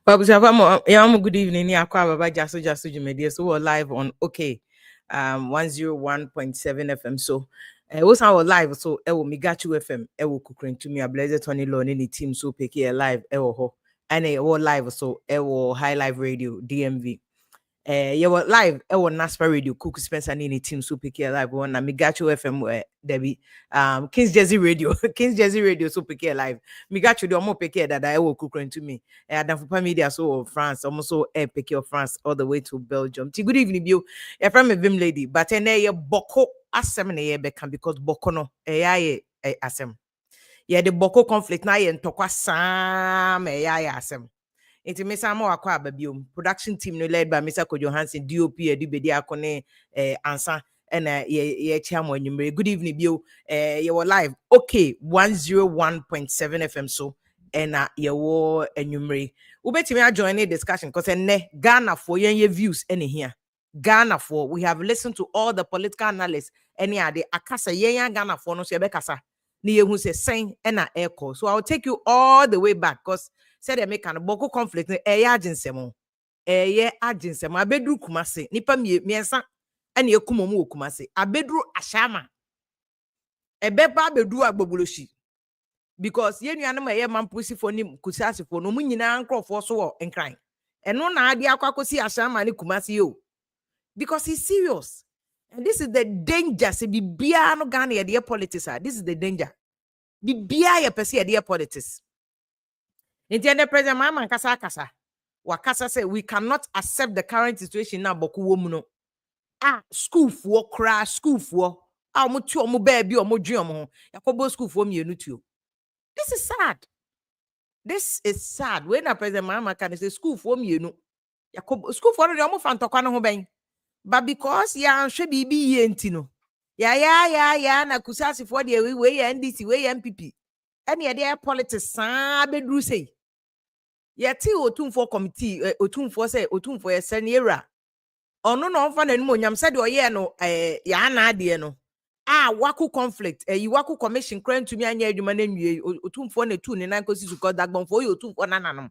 Babu Shavamo, good evening. Yeah, Baba Jasu Jumedi. So we're live on 101.7 FM. So was our live. So will me got you FM. Will cooking to me a blazer Tony Lone any team so pick here live. Ho and live. So will High Live Radio DMV. You were live. Naspa Radio, Cook Spencer Nini Team Super Care Live one. Migacho FM where Debbie King's Jersey Radio, King's Jersey Radio Super Care Live. Migacho the Omo Peke that I will cook to me. Danfupa Media so France, almost so Peke of France all the way to Belgium. Good evening, you. From a Vim lady, but ye Boko asem ne ye become because Bokono asem. Yeah, the Boko conflict na ye ntokwa sam asem. Into Miss Amo Aqua Babium, production team led by Mr. Kojo Hansen, DOP, Dubedi Akone, Ansa, and ye chamo. Good evening, Bio. You were live. Okay, 101.7 FM. So, and you were enumerate. Ubeti me join the discussion because Ghana for your views any here. Ghana for we have listened to all the political analysts. Any other Akasa Yen Ghana for no Sebekasa. Ni who say sing and echo. So I'll take you all the way back because said they make an Boko conflict agency agency abedru Kumasi nipa miensa ene ekumomu Kumasi abedru Ashaiman ebeba abedru agboboloshi because yenuanom eye mampusi for nim kusasi for no munyina nkrofo so wo nkran eno na ade akwakosi Ashaiman ni Kumasi yo because he's serious and this is the danger say bibia no Ghana ye politics this is the danger bibia ye pese ye politics. The president Mama Kasa Wakasa said we cannot accept the current situation now. Boku womuno school for crash school for mutu omu baby or mojuomo yakobo school for me nutu. This is sad. This is sad. When a president Mama can say school for me no yakobo school for the omu fantokwa no ho ben. But because ya should be yentino. Ya na kusasi for the we NDC we MPP. Any there politics sa bedru say. Yeti otumfo committee otumfo say otumfo senera ono no mfa na nmu nyam said oye no ya na ade no waku conflict waku commission kran tumi anya adwuma na nwie otumfo na tu ne nan kosi su ko dagbonfo oye otumfo nananom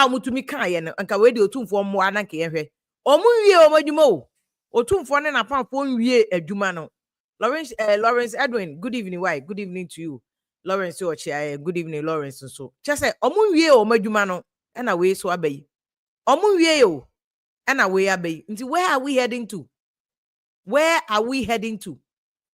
mutumi kan ye no anka we de otumfo mo ana ka ye hwe omunwie omadwuma o otumfo ne na pamfo nwie adwuma no Lawrence Edwin, good evening. Why? Good evening to you. Lawrence Ochi, good evening, Lawrence. So just say omunwie omadwuma no and away so abey. Omunwie o and away abey. Into where are we heading to? Where are we heading to?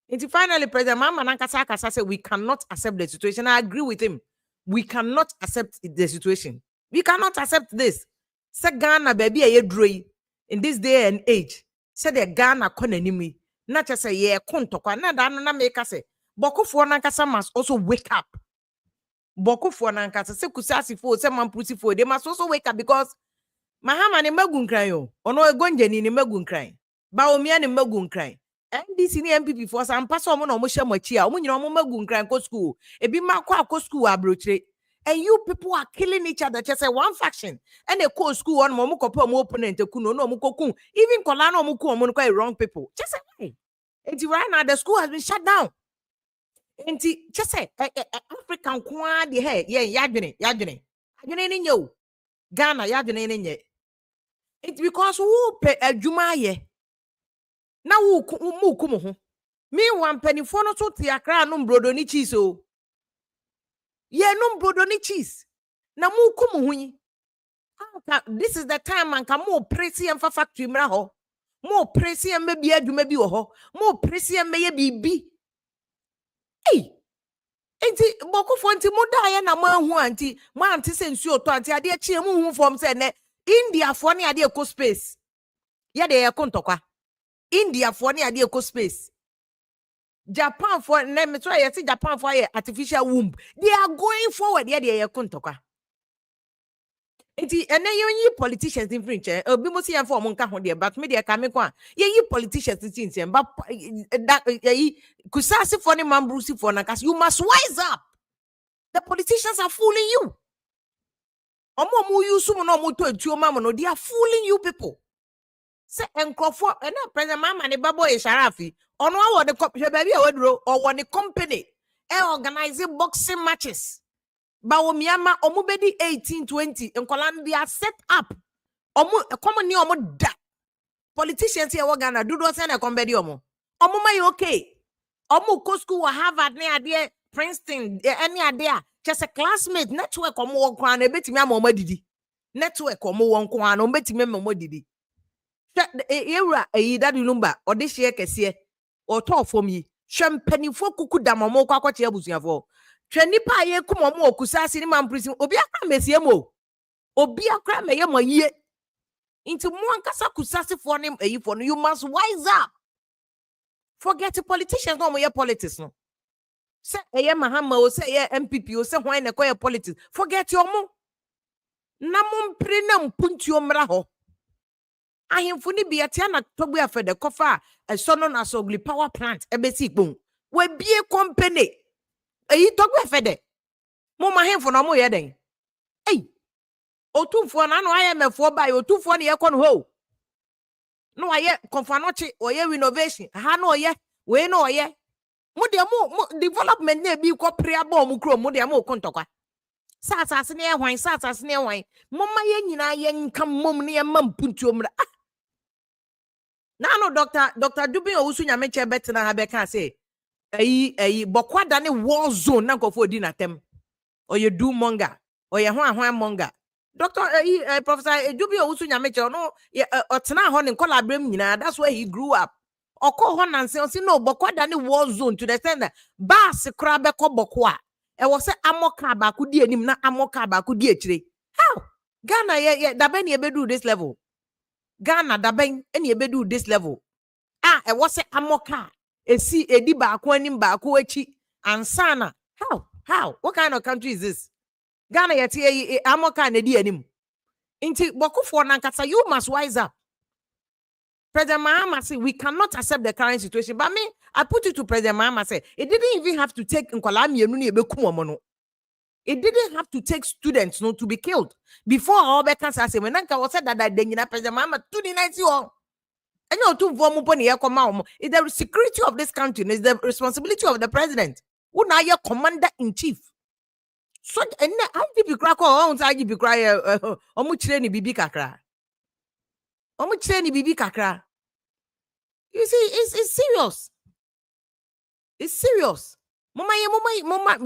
Into finally, President Mama Nankasa said we cannot accept the situation. I agree with him. We cannot accept the situation. We cannot accept this. Say Ghana baby a dre in this day and age. Say the Ghana konenimi. Not just say yeah kontokwa na da no na make say Bokufo Nankasa must also wake up. Bokufo Nankasa se kusasi fo se mampusi fo they must also wake up because Mahama ne magun kran yo ono egonjeni ne magun kran ba omia ne magun kran NDC ne MPP for some paso mo no mo hye machi a mo nyina mo magun kran ko school ebi makwa school abrochire and you people are killing each other just say one faction and they call school on mo kopa mo opponent kuno no mo kokun even kola no mo ko mo no wrong people just say hey it's right now the school has been shut down. And just say African kwa de hey yadwene ni yo Ghana yadwene ni nye it's because who pe adwuma ye na wo mu kumo ho me wan panifo no so te akra no brodo ni cheese o ye no brodo ni cheese na mu kumo ho yi this is the time man ka mo presi em fa factory mra ho mo presi em be adwuma bi wo ho mo presi em ye bibi. Hey, enti Bokufo nti moda ya na mahu anti ma anti se nsuo to anti ade achie mu hu form se ne India fo ne ade eco space ya de ye kontokwa India fo ne ade eco space Japan fo ne me try ye Japan fo ye artificial womb they are going forward ya de ye kontokwa enti ene yi politicians in fringe obi mo si yan fo mo nka ho de but me de ka me kwa ye yi politicians tin but kusasi for the mambrusi for nakas you must wise up. The politicians are fooling you. Omo you sumo no mo to etuo mama no they are fooling you people. Say enkrofo and president mama ne babo e sharafi ono awo the baby e wadro or one company e organizing boxing matches Bawo miyama omu bedi 18-20 nkola they are set up. Omu common ni omu da. Politicians here Ghana do do send a combedi omu. Omu may okay. Omu ko school or Harvard ne ade Princeton any idea. Just a classmate network omu won kwan e betimi amoma didi. Network omu won kwan o betimi amoma didi. Ewura daddy lumba odihye kese o to fom yi hwempanifo kuku damomo kwa kwache abusuafo hwe nipa ye kumomo okusase ni mamprisi obi akra mesie mo obi akra meye mo yie into mo ankasa kusase fo ne eyifo no you must wise up. Forget the politicians no mo ye politics no say eye mahama o say ye MPP o say hwan na koye politics forget your mo na mo mpre na mpuntuo mra ho ahemfo ni bia tia na togbu afede kofa sono na sogli power plant ebesi gbon we bie company eyi togbu afede mo mahemfo na mo ye den otumfo na no IMF ba otumfo na ye kono ho no aye konfanochi oye renovation ha no oye we no oye mo de mo development na bi ko pre aba mo kro mo de mo kontokwa sasase ne ehwan sasase ne ehwan mo ma ye nyina ye nka mom ne ye mampuntuo mra Nano Dr. Dubin Owusu Nyameche betina ha beka say eyi bokwada ne war zone na nkofo di natem oye do monga oye hwan monga Dr. Professor Dubin Owusu Nyameche no otena ho ne nkola abrem nyina that's where he grew up okọ ho nanse o si no bokwada ne war zone to the extent that bas kra beko bokwa e wo se amoka ba ku di anim na amoka ba ku di akire how Ghana ye dabe ne ebedu this level Ghana daben eni ebedu this level e was amoka esi edi baako anim baako achi ansana how what kind of country is this Ghana yete amoka na di anim inti bokufo nankasa you must wise up. President Mahama say we cannot accept the current situation but me I put it to President Mahama say it didn't even have to take nkola mienu na ebekum omo no. It didn't have to take students no to be killed before all the cancer say when Nanka was said that they nyina President Mahama 290 and you to form upon here come is the security of this country is the responsibility of the president who now your commander in chief so and IGP crack on IGP cry omu chire ni bibi kakra you see it's serious Mama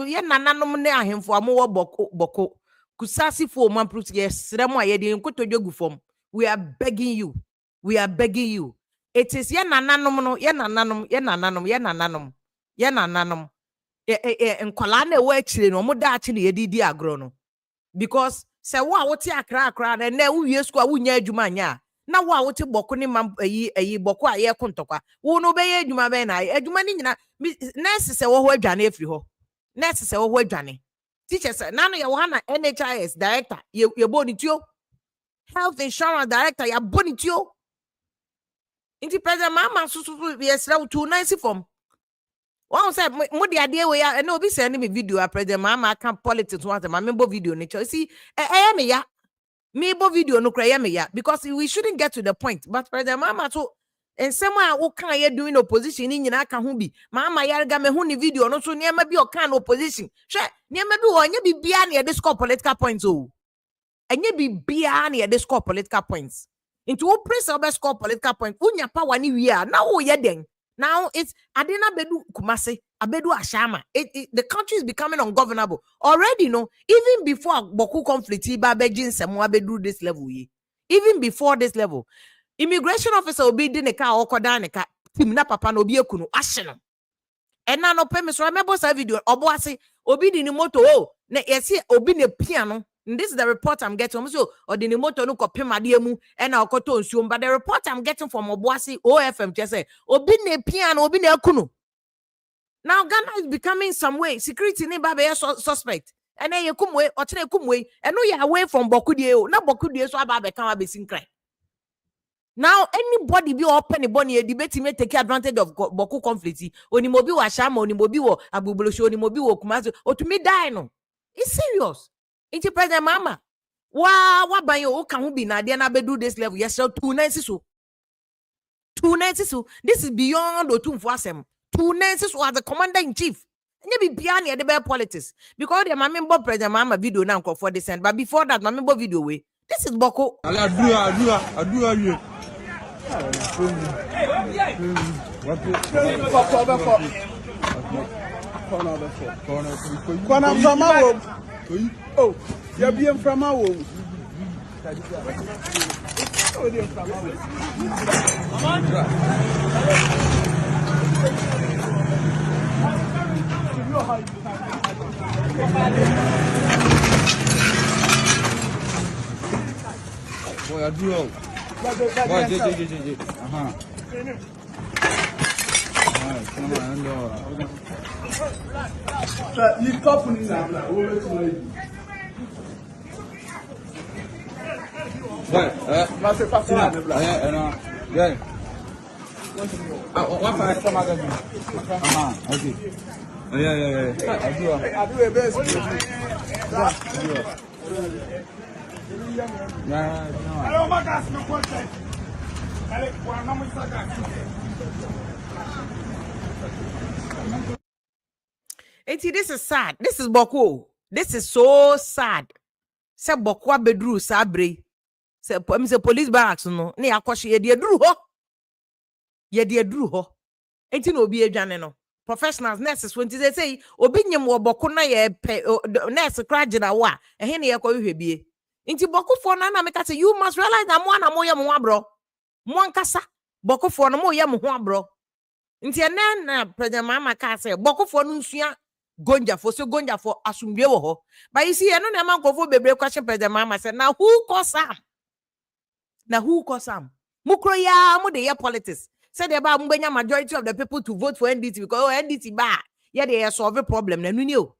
ye nananom ne ahemfo amowo boko kusasi fo mamprut ye sremo ayede nkotodwogu fom we are begging you it is ye nananom no ye nananom nkola na ewa akire no mo da achi na yedidi agro no because se wo a wote akra na wo wie school a wonya adwuma nya na wo a wote boko ne mam ayi boko a ye kontokwa wo no be ye adwuma be na adwuma ni nyina nurse se wo ho adwane afiri ho nurse se wo ho adwane teachers na no ye wo na NHIS director ye bonitio health insurance director ye bonitio inti president mama susu ye sra wo 290 form one say mo de ade we ya na obi send me video a president mama can politics one time member video ni see me ya me bo video no kra me ya because we shouldn't get to the point but president mama so and someone who can you doing opposition in aka ho bi mama yarga me hu ni video no so niam bi o kan opposition hwe niam bi wo nya bibia na ye score political points o anya bibia na ye score political points into wo press over score political points unya power ni wi a na wo ye den now it's adena bedu Kumasi abedu Ashaiman the country is becoming ungovernable already no even before Bawku conflict ba bejin semo abedu this level ye even before this level immigration officer obi di ne ka okoda ne ka tim na papa no obi ekunu ahye no ena no peme so remember sa video obo ase obi di ni moto na yesi obi ne pia no this is the report I'm getting so odi ni moto no kopem ade mu ena okoto nsuo but the report I'm getting from obo ase OFM just say obi ne pia no obi ne ekunu now Ghana is becoming some way security ni ba be suspect ena ye kumwe otere kumwe eno ye away from Bawku die o na Bawku die so aba be kan abesin kran. Now anybody be open boni debate me take advantage of Bawku conflict. Onimobi wa Ashaiman, onimobi wo Abubolosho, onimobi wo Kumasi. O to me die no. It's serious. It's President Mama. Wa banyo o kan hu bi na de na bedu this level. Yes, so 290 so. 290 so. This is beyond Otumfo asem. 290 so as the commander in chief. be beyond the bear politics because the mammy Bob President Mama video now for the send, but before that, mammy Bob video way. This is Bawku. I do. Oh, you're being from our home. Boy, I do. Boy, J. You couple now. Yeah. What I come out of okay. Yeah. I do a best. This is sad. This is Bawku. This is so sad. Say Bawku bedru sabre. Say police barracks no. Ne akoshi ye de duru ho. Ye de duru ho. Enti no obi adwane no. Professionals nurses when they say obi nyem wo Bawku na ye nurse kra gina wa. Ehe ne ye kwa hwehwe bie. Enti Bawku for na make say you must realize that mo na mo ye mo abro. Mo ankasa Bawku for no mo ye mo ho abro. Nti ene na President Mama ka say Bawku for no nsua gonja for so gonja for asumdwe wo ho. But you see eno na man kofo bebre question President Mama say na who cause am? Na who cause am? Mukro ya mo de politics. Say the ba mbenya majority of the people to vote for NDC because NDC ba yeah they solve a problem na nuni o.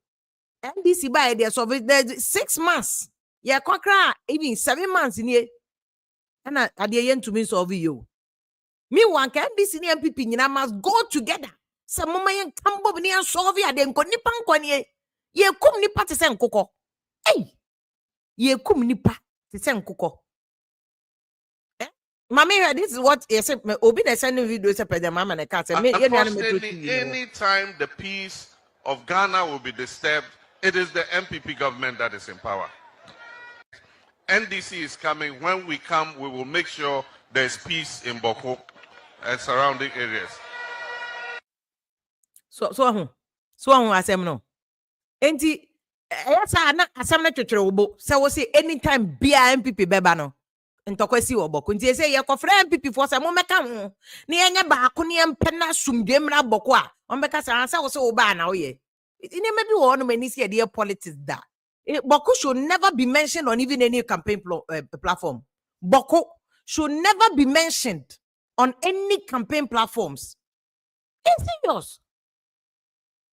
NDC ba they solve 6 months. Yeah kwakra even 7 months in here. Na ade yen to me solve you. Me wan ka NDC ni MPP nyina must go together. Say mama yen kambo ni an solve ya de nko nipa nko ni ye kum nipa te se nkokọ. Hey. Ye kum nipa te se nkokọ. Mommy, this is what you said. Obi the sending video is a President Mama and cat. Unfortunately, anytime the peace of Ghana will be disturbed, it is the MPP government that is in power. NDC is coming. When we come, we will make sure there's peace in Bawku and surrounding areas. So asem no. Enti esa na asem na twetwere wo so we say anytime bia MPP beba no. Ntokwesi wo Bawku nti say ye kofra MPP for say mo meka ho na yenye baako ne empena sumdwe mra Bawku a on beka say wo say wo ba na wo ye ini maybe wo no mani see the politics da Bawku should never be mentioned on even any campaign platform. Bawku should never be mentioned on any campaign platforms. It's serious.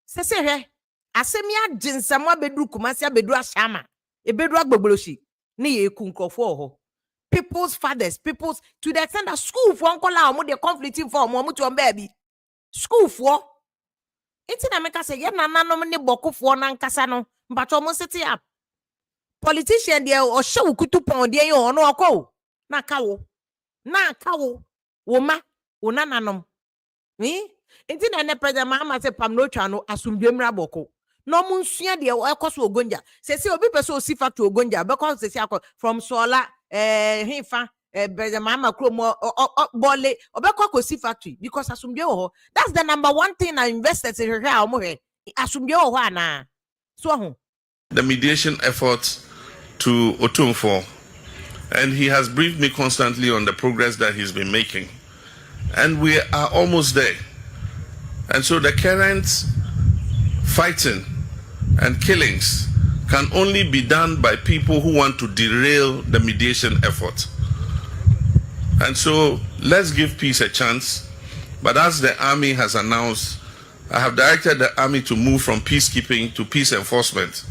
Say he asemia jinsama bedru Kumasi bedru Ashaiman e bedru agbogoloshi ne ye kunkrofo ho. People's fathers, people's to the extent that school for uncle or the conflicting for more to baby. School for it's in America say, yeah, no many Bawku for nan casano, but almost city up. Politician there or show kutu pound there or no ko. Na kawo. Woma, unananum. Me? It's in a President Mama say Pam no channel asumdemra Bawku. No munsia there or cost Ogonja. Say obi person sifa to Ogonja because they say from Sola Hifa President Mama Kromo Bole Obeko Kosi factory because asumdwe that's the number one thing I invested in here omo asumdwe na so the mediation efforts to Otumfo, and he has briefed me constantly on the progress that he's been making, and we are almost there. And so the current fighting and killings can only be done by people who want to derail the mediation effort. And so let's give peace a chance. But as the army has announced, I have directed the army to move from peacekeeping to peace enforcement.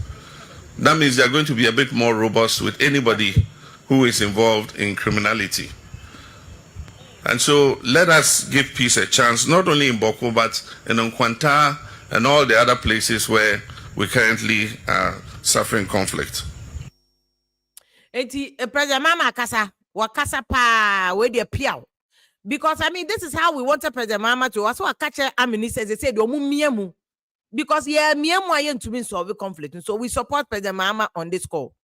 That means they are going to be a bit more robust with anybody who is involved in criminality. And so let us give peace a chance, not only in Bawku, but in Nkwanta and all the other places where we currently are suffering conflict. President Mama Kasa, wakasa pa we de piao. Because I mean, this is how we wanted President Mama to also catch a minister. They said, "Omu miemu." because yeah, me and my to be solve conflict. And so we support President Mahama on this call.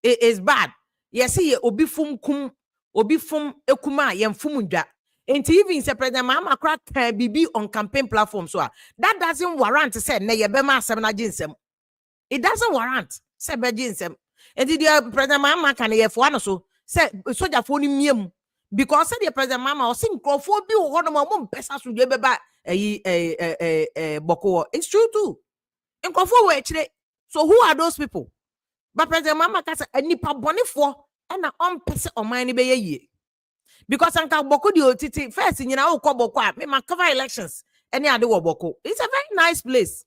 It is bad. Yes, he obi fum kum, obi fum ekuma yem fumunda. And even say President Mahama crack BB on campaign platform. So that doesn't warrant to say ne yebema semna jinsem. It doesn't warrant say be jinsem. And the President Mahama can ye for one so say soldier for ni because say the President Mahama or sing crofo bi ho no mom pesa so de beba boko. It's true too. In crofo we chire. So who are those people? But President Mahama can say nipa boni for and na on person on my be ye. Because anka boko di otiti first nyina wo ko boko me ma cover elections any ade wo boko. It's a very nice place.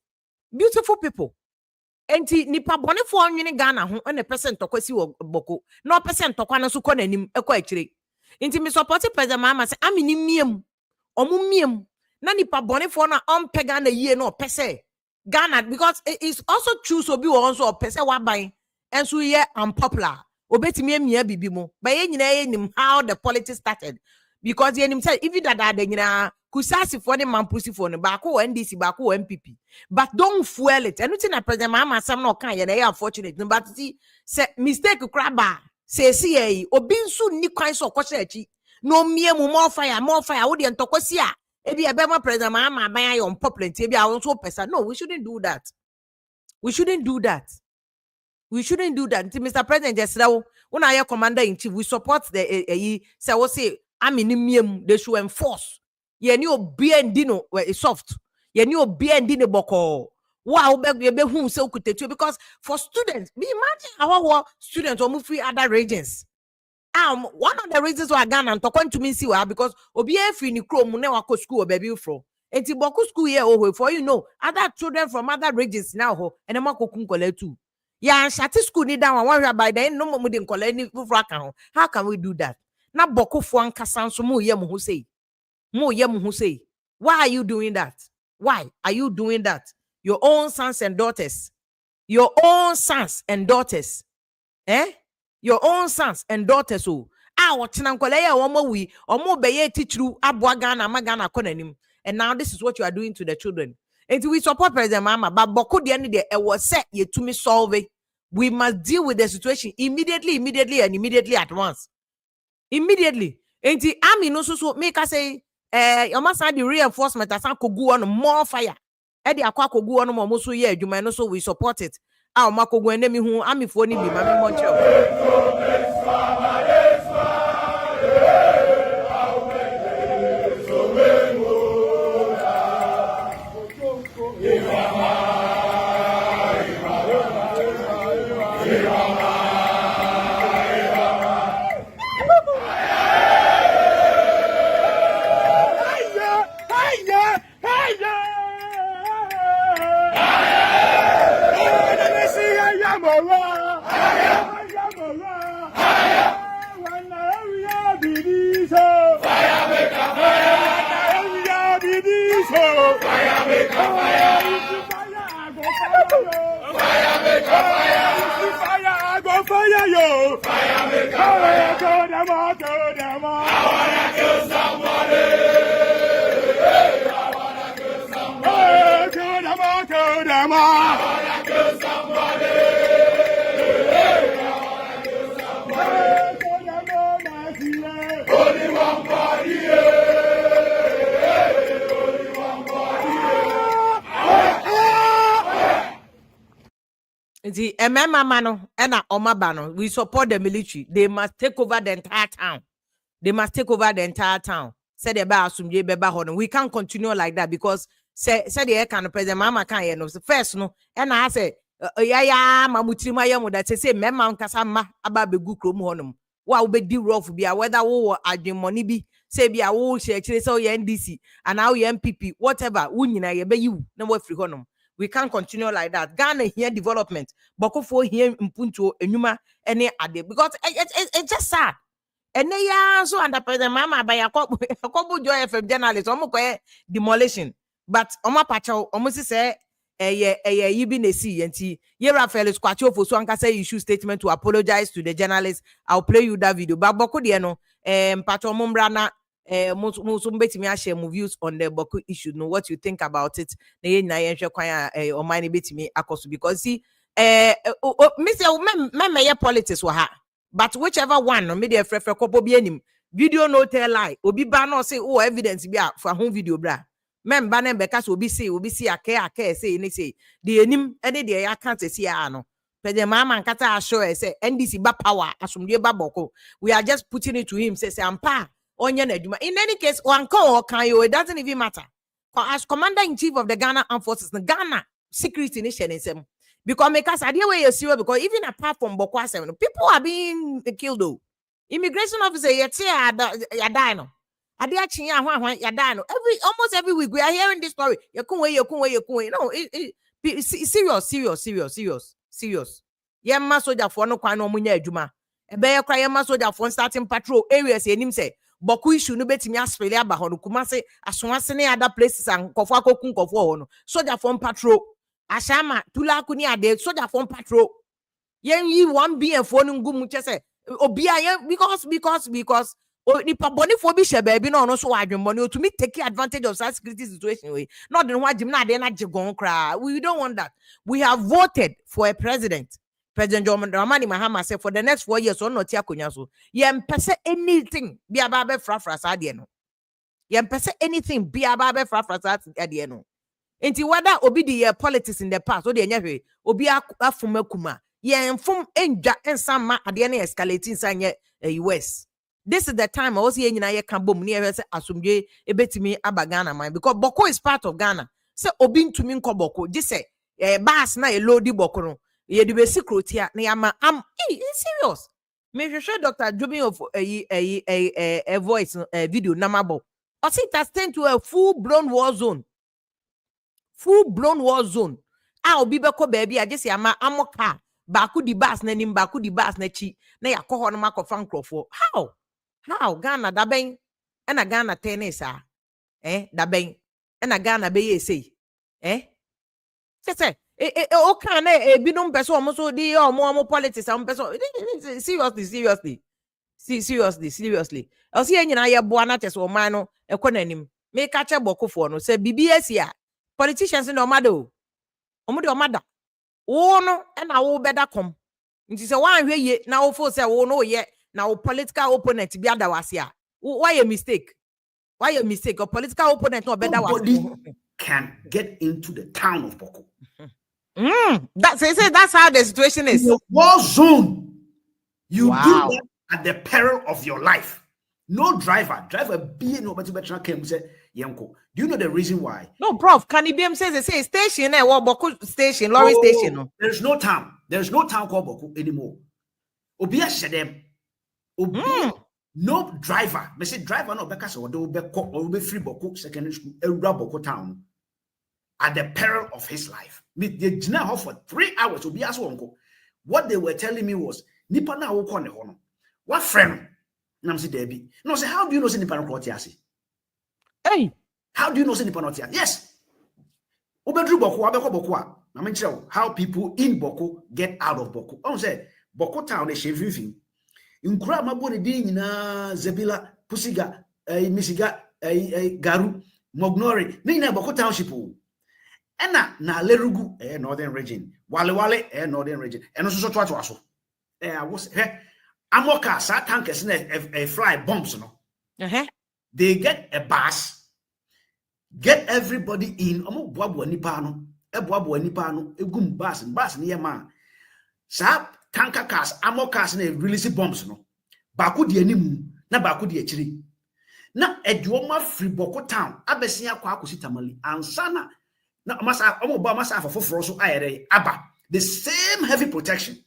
Beautiful people. Enti nipa boni for nwini Ghana ho and person tokwasi wo boko. No person tokwa na so ko nanim ekọ akire. Enti me support President Mahama say amini miem. Omu miem. Na nipa boni for na on pega na ye no pese. Ghana because it is also true so be also pese wa ban. And so yeah, unpopular. Obetimi emia bibi mo. But ye nyina ye nim how the politics started. Because ye nim say even that de nyina kusasi for the mampusi for no Bawku NDC Bawku MPP. But don't fuel it. And na President Mahama sam no kan ye na unfortunate. But see say mistake kraba. Say see obi nsu ni kwan so kwose achi. No mie mu more fire wo de ntokwasi a. Ebi ebema President Mahama ban aye unpopular. Ebi a so person. No, we shouldn't do that. We shouldn't do that. We shouldn't do that. Mr. President, just now, when I am commander in chief, we support the say we say I'm in miem. They should enforce. Ye ni obi endino soft. Ye ni obi endino boko. Wow, be whom say okutetu because for students, be imagine how students or move free other regions. One of the reasons why Ghana and talking to me see why because obi free ni kro mu na wako school baby fro. Enti boku school here oh for you know other children from other regions now ho and them akokun kole too. Yeah, shati school ni down one by then no more than collect any how can we do that? Na boko for ankasanso mo ye mo who say. Mo ye mo who say. Why are you doing that? Why are you doing that? Your own sons and daughters. Your own sons and daughters. Your own sons and daughters oh. Watina nkole ya omo wi omo beye teacheru abwa Ghana magana konanim. And now this is what you are doing to the children. And we support President Mahama, but Bawku the end it was set ye to me solve it. We must deal with the situation immediately, and immediately at once. Immediately. And the army no so make us say you must have the reinforcement as I could go on more fire. Eddie Aqua could go on more so yeah, you might know so we support it. Our Mako go and who army for ni be my Montreal. The mano and Omabano, we support the military. They must take over the entire town. They must take over the entire town. Said about Sumje Beba. We can't continue like that because said the kind of President Mahama can't know. First, no, and I say, yeah, Mamutima Yamu that say, Memma Kasama about the good room honum. What would be rough be a weather war at the money be say be a whole share, so your NDC and now your MPP, whatever, Unina, you no free honum. We can't continue like that. Ghana here development, Bawku for here in Punto, Enuma, any other because it's just sad. And they are so under President Mahama by a couple joy FM journalists, almost demolition. But Oma Pacho almost say you been a see and see ye Rafael is quite for so say issue statement to apologize to the journalists. I'll play you that video. But Bawku diano Pacho Mumbrana most bet me share my views on the Bawku issue. Know what you think about it. Or mine bit me because see Mr. Politics were but whichever one no media frefre kopo bi anim video no tell lie obi ba no say oh evidence bi for home video bra memba na beka so obi see ake say ni say the enim ene de ya kan say no pede mama nkata assure say NDC ba power asomdwe ba Bawku we are just putting it to him say ampa onye na adwuma in any case one kan it doesn't even matter as commander in chief of the Ghana Armed Forces the Ghana security nation because I didn't way you see because even apart from Bawku 7 people are being killed though immigration officer ya die no ade achi ya hwan ya die no almost every week we are hearing this story you know serious yemma soldier for no kwan no munya adwuma ebe ye kra yemma soldier for starting patrol areas enim say Bawku issue no betimi aspele aba ho no Kumasi asonase ne other places and kofo akokun kofo ho no soldier for patrol Ashaiman tula kuni ade soldier for patrol yen yi 1 BM for no ngum chese obia because nipa boni for bi she baby no so adwemmoni to me take advantage of such security situation we not the one na de na jigon kra we don't want that. We have voted for a President John Dramani Mahama said for the next 4 years on not akonya so yem pese anything bi aba be frafra sa de no yem pese anything bi aba be frafra sa de no enti whether obi the politics in the past o de nya hwe obi afuma kuma yem fum enja ensama ade na escalates insanye US. This is the time I was here nyina ye kan bom ne ye say asomdwe ebetimi aba Ghana man because Bawku is part of Ghana. Say obi ntumi nko Bawku just say bus na e load Bawku no ye de be security na yama am serious. Me sure Dr. Jobi of a voice video namabo. I see it has turned to a full-blown war zone. Obi beko baby I just yama amoka Bawku di bus na nim Bawku di bus na chi na yakoho no makofa nkrofo. How Ghana da ben na Ghana tenisa da ben na Ghana be ye say say o kan na binom person omo so di omo politics am person seriously o see nyina ye boa na tese o man no ekonanim me ka che Bawku fo no say BBS ya politicians no omado omo de omada wo no na wo beda kom nti se wan hwe ye na wo fo say wo no ye now political opponent be adawase why a mistake or political opponent no better nobody can get into the town of Bawku. That's how the situation is. In a war zone you do that at the peril of your life. No driver be nobody better came say Yanko. Do you know the reason why? No, prof, can IBM says they say station Bawku station, lorry station no. There's no town called Bawku anymore. Obia shedem no driver. Me say driver no beka so be free Bawku secondary school Bawku town at the peril of his life. Me they jina ho for 3 hours obi aso wonko. What they were telling me was nipa na wo kɔ ne ho no. What friend? Na me say Debbie. No say how do you know say nipa no kɔ tiase? Hey, how do you know say nipa no tiase? Yes. Obedru Bawku abekɔ Bawku a. Na me tell how people in Bawku get out of Bawku. On say Bawku town e shevivin. Nkura mabone di nyina Zebila Pusiga Misiga Garu Mognori ni na Bawku township o ena na Lerugu northern region Wale northern region eno so to aso was amoka sa tankers na fly bombs no they get a bus get everybody in omo boabo nipa no egum bus ni yema sa tanker cars, ammo cars, and release bombs. No, Bawku di animu, na Bawku di echiri. Na eduoma free Bawku town, abesia kwa kusitamali, ansana na masa omo masa for so ayere aba. The same heavy protection.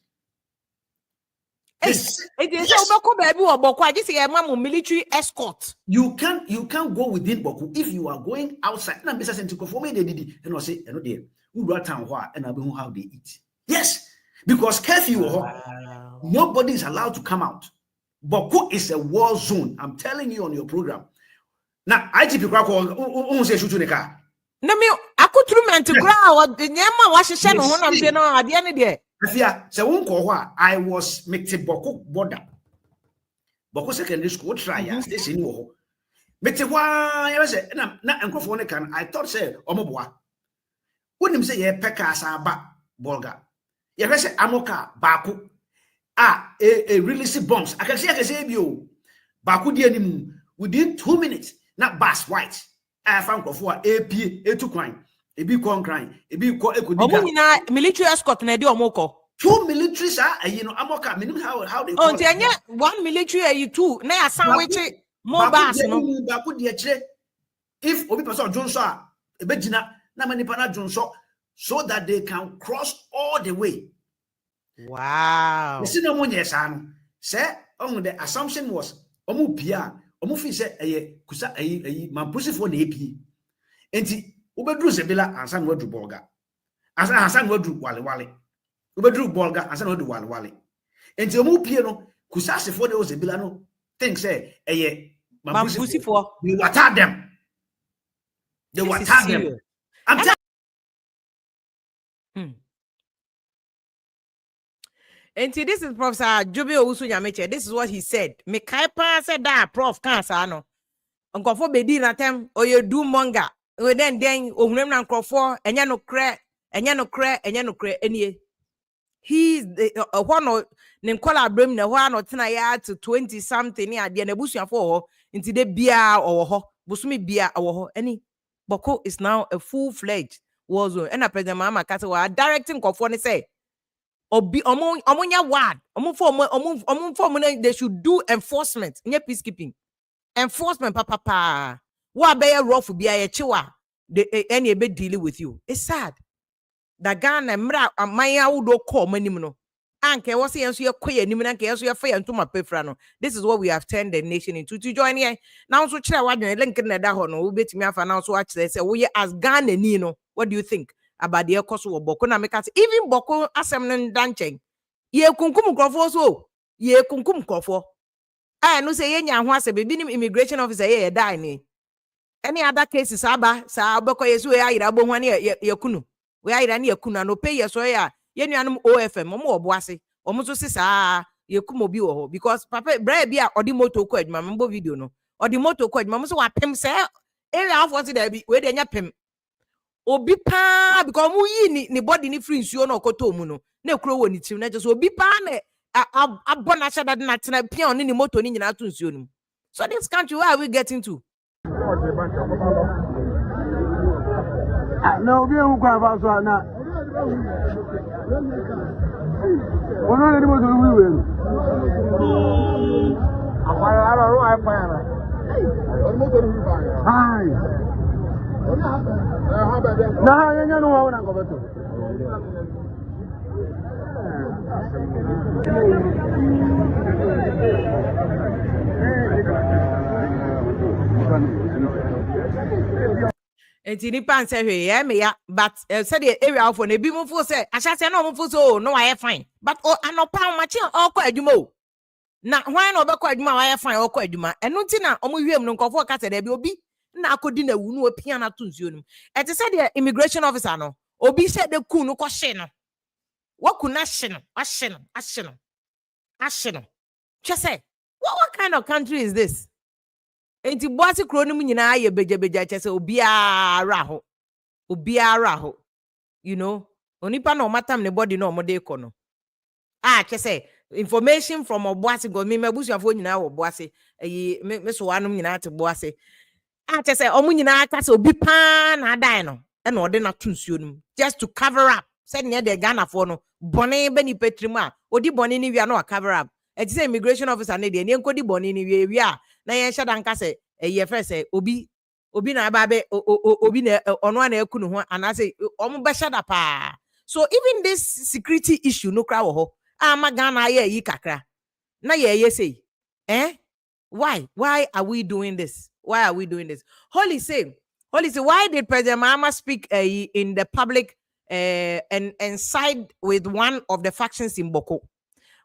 It is Bawku baby or Bawku. I just say military escort. You can't go within Bawku if you are going outside. Na business into conform they did, and I say, no dear, who got town and I know how they eat. Yes. Because curfew, nobody is allowed to come out. Bawku is a war zone. I'm telling you on your program. Now, IGP Krako say shoot to the car. No, me, I could treatment to ground. The Yama Washington, at the end of the day. I was making Bawku border. Bawku secondary school try station. But why I say na enkrofo can I thought say omoboa. Wonim say ye peka asaba bolga. Ye say amoka Bawku. A release bombs. I can say bio. Bawku di animu within 2 minutes. Not bass white. I found for AP A2 crime. A big con crime. A big call Omuna military escort na di omoko. 2 militaries are you know amoka minimum how they call it. One military you two. Na sandwich more bass no. Bawku di eche. If obi person Johnson e begina na mani pana Johnson so that they can cross all the way. Wow. The cinnamon say on the assumption was omu pia omu fi say kusa mampusi for na AP enti ubedru sebila ansan wadu bolga ansan wadu wale ubedru bolga ansan wadu wale enti omu pia no kusa se for the sebila no think say mampusi for they water them I'm telling And this is Professor Jobi Owusu Nyameche. This is what he said. Me kaipa said that Prof cancer no. Uncle for bedi na tem or you do manga. We then ohunem na nkrofo enya no kre enie. He's one of nem call abram na ho tena ya to 20 something ya de na busuafo ho nti de bia owo ho busumi bia owo ho any Bawku is now a full-fledged war zone. And President Mahama Kase wa directing nkofo ne say obi omunya ward omun they should do enforcement nye peacekeeping enforcement papa wa be rough bia ye chiwa the any be dealing with you. It's sad that Ghana mra amaya wodo call manim no anke wo se yenso ye koye anim na anke yenso ye fa yantuma pefra no. This is what we have turned the nation into. To join here now so kire wadwen link na da ho no wo betimi afa now so akire say wo ye as Ghana ni no. What do you think about the cost of Bawku? Na make even Bawku asem no danchen ye kunkum krofo so ye kunkum krofo no say ye nya ho asebe bi ni immigration officer ye die ni any other cases aba sa Bawku yesu ye ayira bo ho na ye kunu we ayira na ye kunu no pay ye so ya ye nuanom OFM mo oboase omo so sisa ye kumo bi wo ho because papa bra bi a odi moto ko adwuma mbo video no odi moto ko adwuma mo so wa pem say area of what there be we dey nya pem obi pa because mu yi ni body ni free nsuo na okoto mu no na ekuro wo ni tim na just obi pa na abona shada na tena pia on ni moto ni nyina to nsuo no. So this country, where are we getting to? No, we are going to go now. We're not able to do it. I don't know. I find nah, you know what I'm going to Enti pan say hey me ya but said the area for na bi mo fo say Ashaiman na mo fo so no why fine but anopa ma chi okọ adwuma o na hwan na obekọ adwuma why fine okọ adwuma eno nti na omo wiem no nkofo ka say there be obi na akodi na wu no opia na to nsuo no eti say the immigration officer no obi say the ku no ko hye no waku na hye no ahye no che say what kind of country is this? Enti boati kro no nyina aye beja che say obiara ho you know onipa na omatam ne body na omode ko no che say information from oboase go me mabusuafo nyina wo boase me so wanom nyina te boase che say omu nyina aka say obi pa na adai no e na ode na tunsuo no just to cover up said near the Ghana for no bone be ni petrima odi bone ni wi na cover up eti say immigration officer ne de ni enkodi bone ni wi a na yen shada nka say ye first say obi na babe obi na ono na ekunu ho ana say omo be shada pa. So even this security issue no kra wo ho ama Ghana ye yi kakra na ye say why are we doing this? Holy say why did President Mahama speak in the public and side with one of the factions in Bawku?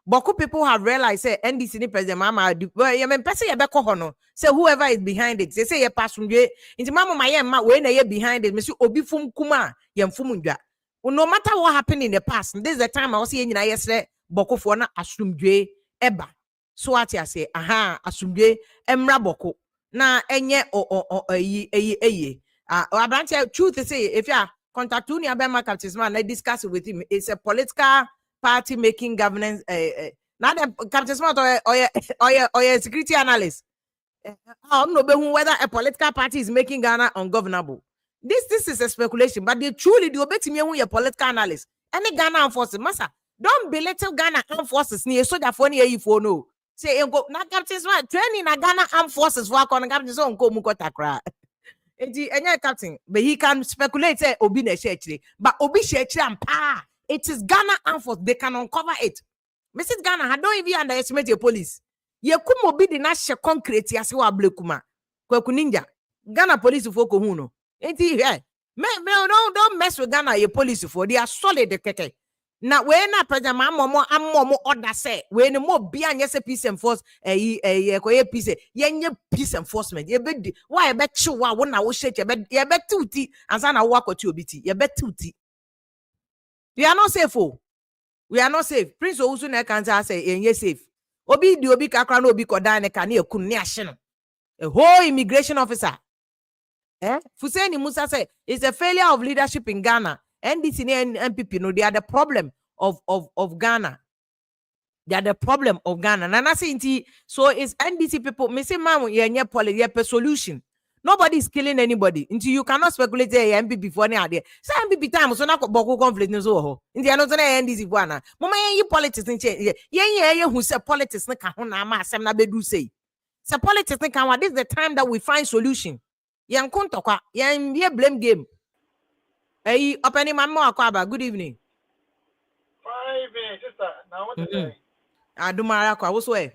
Bawku people have realized say NDC ni President Mahama ye men pese ye beko ho no say whoever is behind it say ye pasumdwe nti mama maye ma we na ye behind it me say obi fum kuma ye mfum ndwa. No matter what happened in the past, this is the time I was saying nyina yesre Bawku for na asumdwe eba so what I say asumdwe emra Bawku na enye abranche truth to say if you contact Tony Abema Captain I discuss it with him. It's a political party making governance now the Captain Smart or security analyst. I don't know whether a political party is making Ghana ungovernable. This is a speculation, but they truly do bet me when you're political analyst. Any Ghana armed forces, massa, don't belittle Ghana armed forces near so that funny you for no. Say you go na Captain Smart training na Ghana armed forces for on Captain so go muko takra. Captain, but he can speculate say obi na shechire, but obi shechire and pa. It is Ghana armed force, they can uncover it. Mrs. Ghana, I don't even underestimate your police. Ye kumo bi di na she concrete ya se wa blekuma. Kwaku ninja. Ghana police for ko hu no. Enti here. Me don't mess with Ghana ye police for. They are solid keke. Na we na president ammo order say we no mo bia anye se peace enforce ye peace ye peace enforcement ye be why ye be chill wa wo na wo shake ye be tuti ansa na wo akoti obiti ye be tuti. We are not safe oh. We are not safe. Prince Owusu na kan say enye safe. Obi di obi kakra na obi koda ne ka na ekun ne ahye no. A whole immigration officer. Fuseni Musa say it's a failure of leadership in Ghana. NDC and MPP no, they are the problem of Ghana. They are the problem of Ghana. Nana say so it's NDC people. Me say man ye policy ye solution. Nobody is killing anybody. Until you cannot speculate MPP before any idea. Say MPP time so na Bawku conflict no so ho. Until no say NDC buana. Mama ye politics in change. Ye who say politics na ka ho na ma asem na bedu say. Say politics na ka this is the time that we find solution. Yan kontokwa. Yan ye blame game. Hey, opening man mo akwaba. Good evening. Fine evening, sister. Now what is it? Adumara kwa wo so e.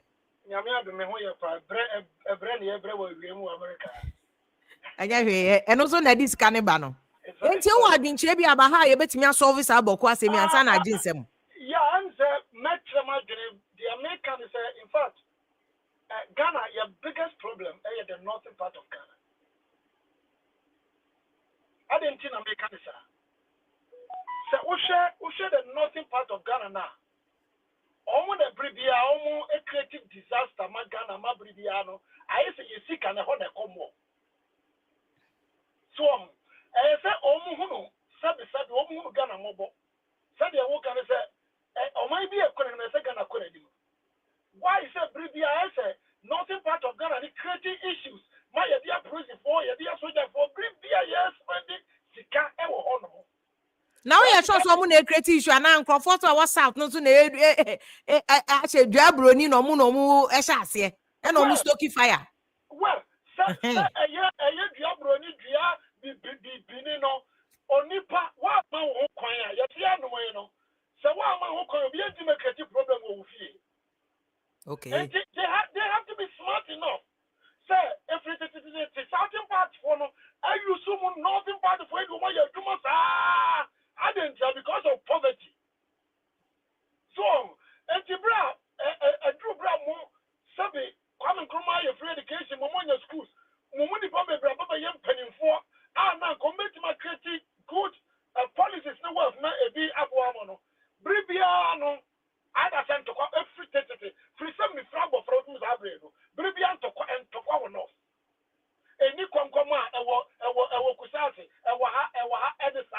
Nyame adome ho ye fa bre ne ye bre wo wiemu America. Anya hwe e no so na dis ka ne ba no. Enti wo adwinche bi aba ha ye betimi asolve sa Bawku asemi ansa na aginsem. Yeah, I'm say metrema the American is in fact Ghana your biggest problem is the northern part of Ghana. I didn't think American is so we share the northern part of Ghana now. Almost the Bribia, almost a creative disaster, my Ghana, my Bribiano. I say you see, can I hold a combo? So, I say, Omuhuno, said Omu Ghana mobile. Said the work and say, or maybe a Korean second a Korean. Why is a Bribia? I say, northern part of Ghana, the creative issues. My idea prison for, your dear soldier for Bribia, yes, spending Sika, ever honor. Now you show some na create issue and comfort our south no so na actually duabroni no mu e sha ase e no mu stocky fire. Well, say duabroni dua bi no onipa wa ma wo kwan a ye tia no no say wa ma wo kwan obi enti make create problem wo fie. Okay. And they have to be smart enough. Say if it is southern part for no I use some northern part for you ma you do I didn't tell because of poverty. So, and Tibra, a true bra more, Sabi, come and come your free education, Momonia schools, Momoni Baba, Baba, young penny for, now commit my creative good policies, no worth, not a be up one. Bribiano, I sent to every tentative, free some frag of Rodney's Abrego, Bribian to and to one off. And you come our Kusasi, our edits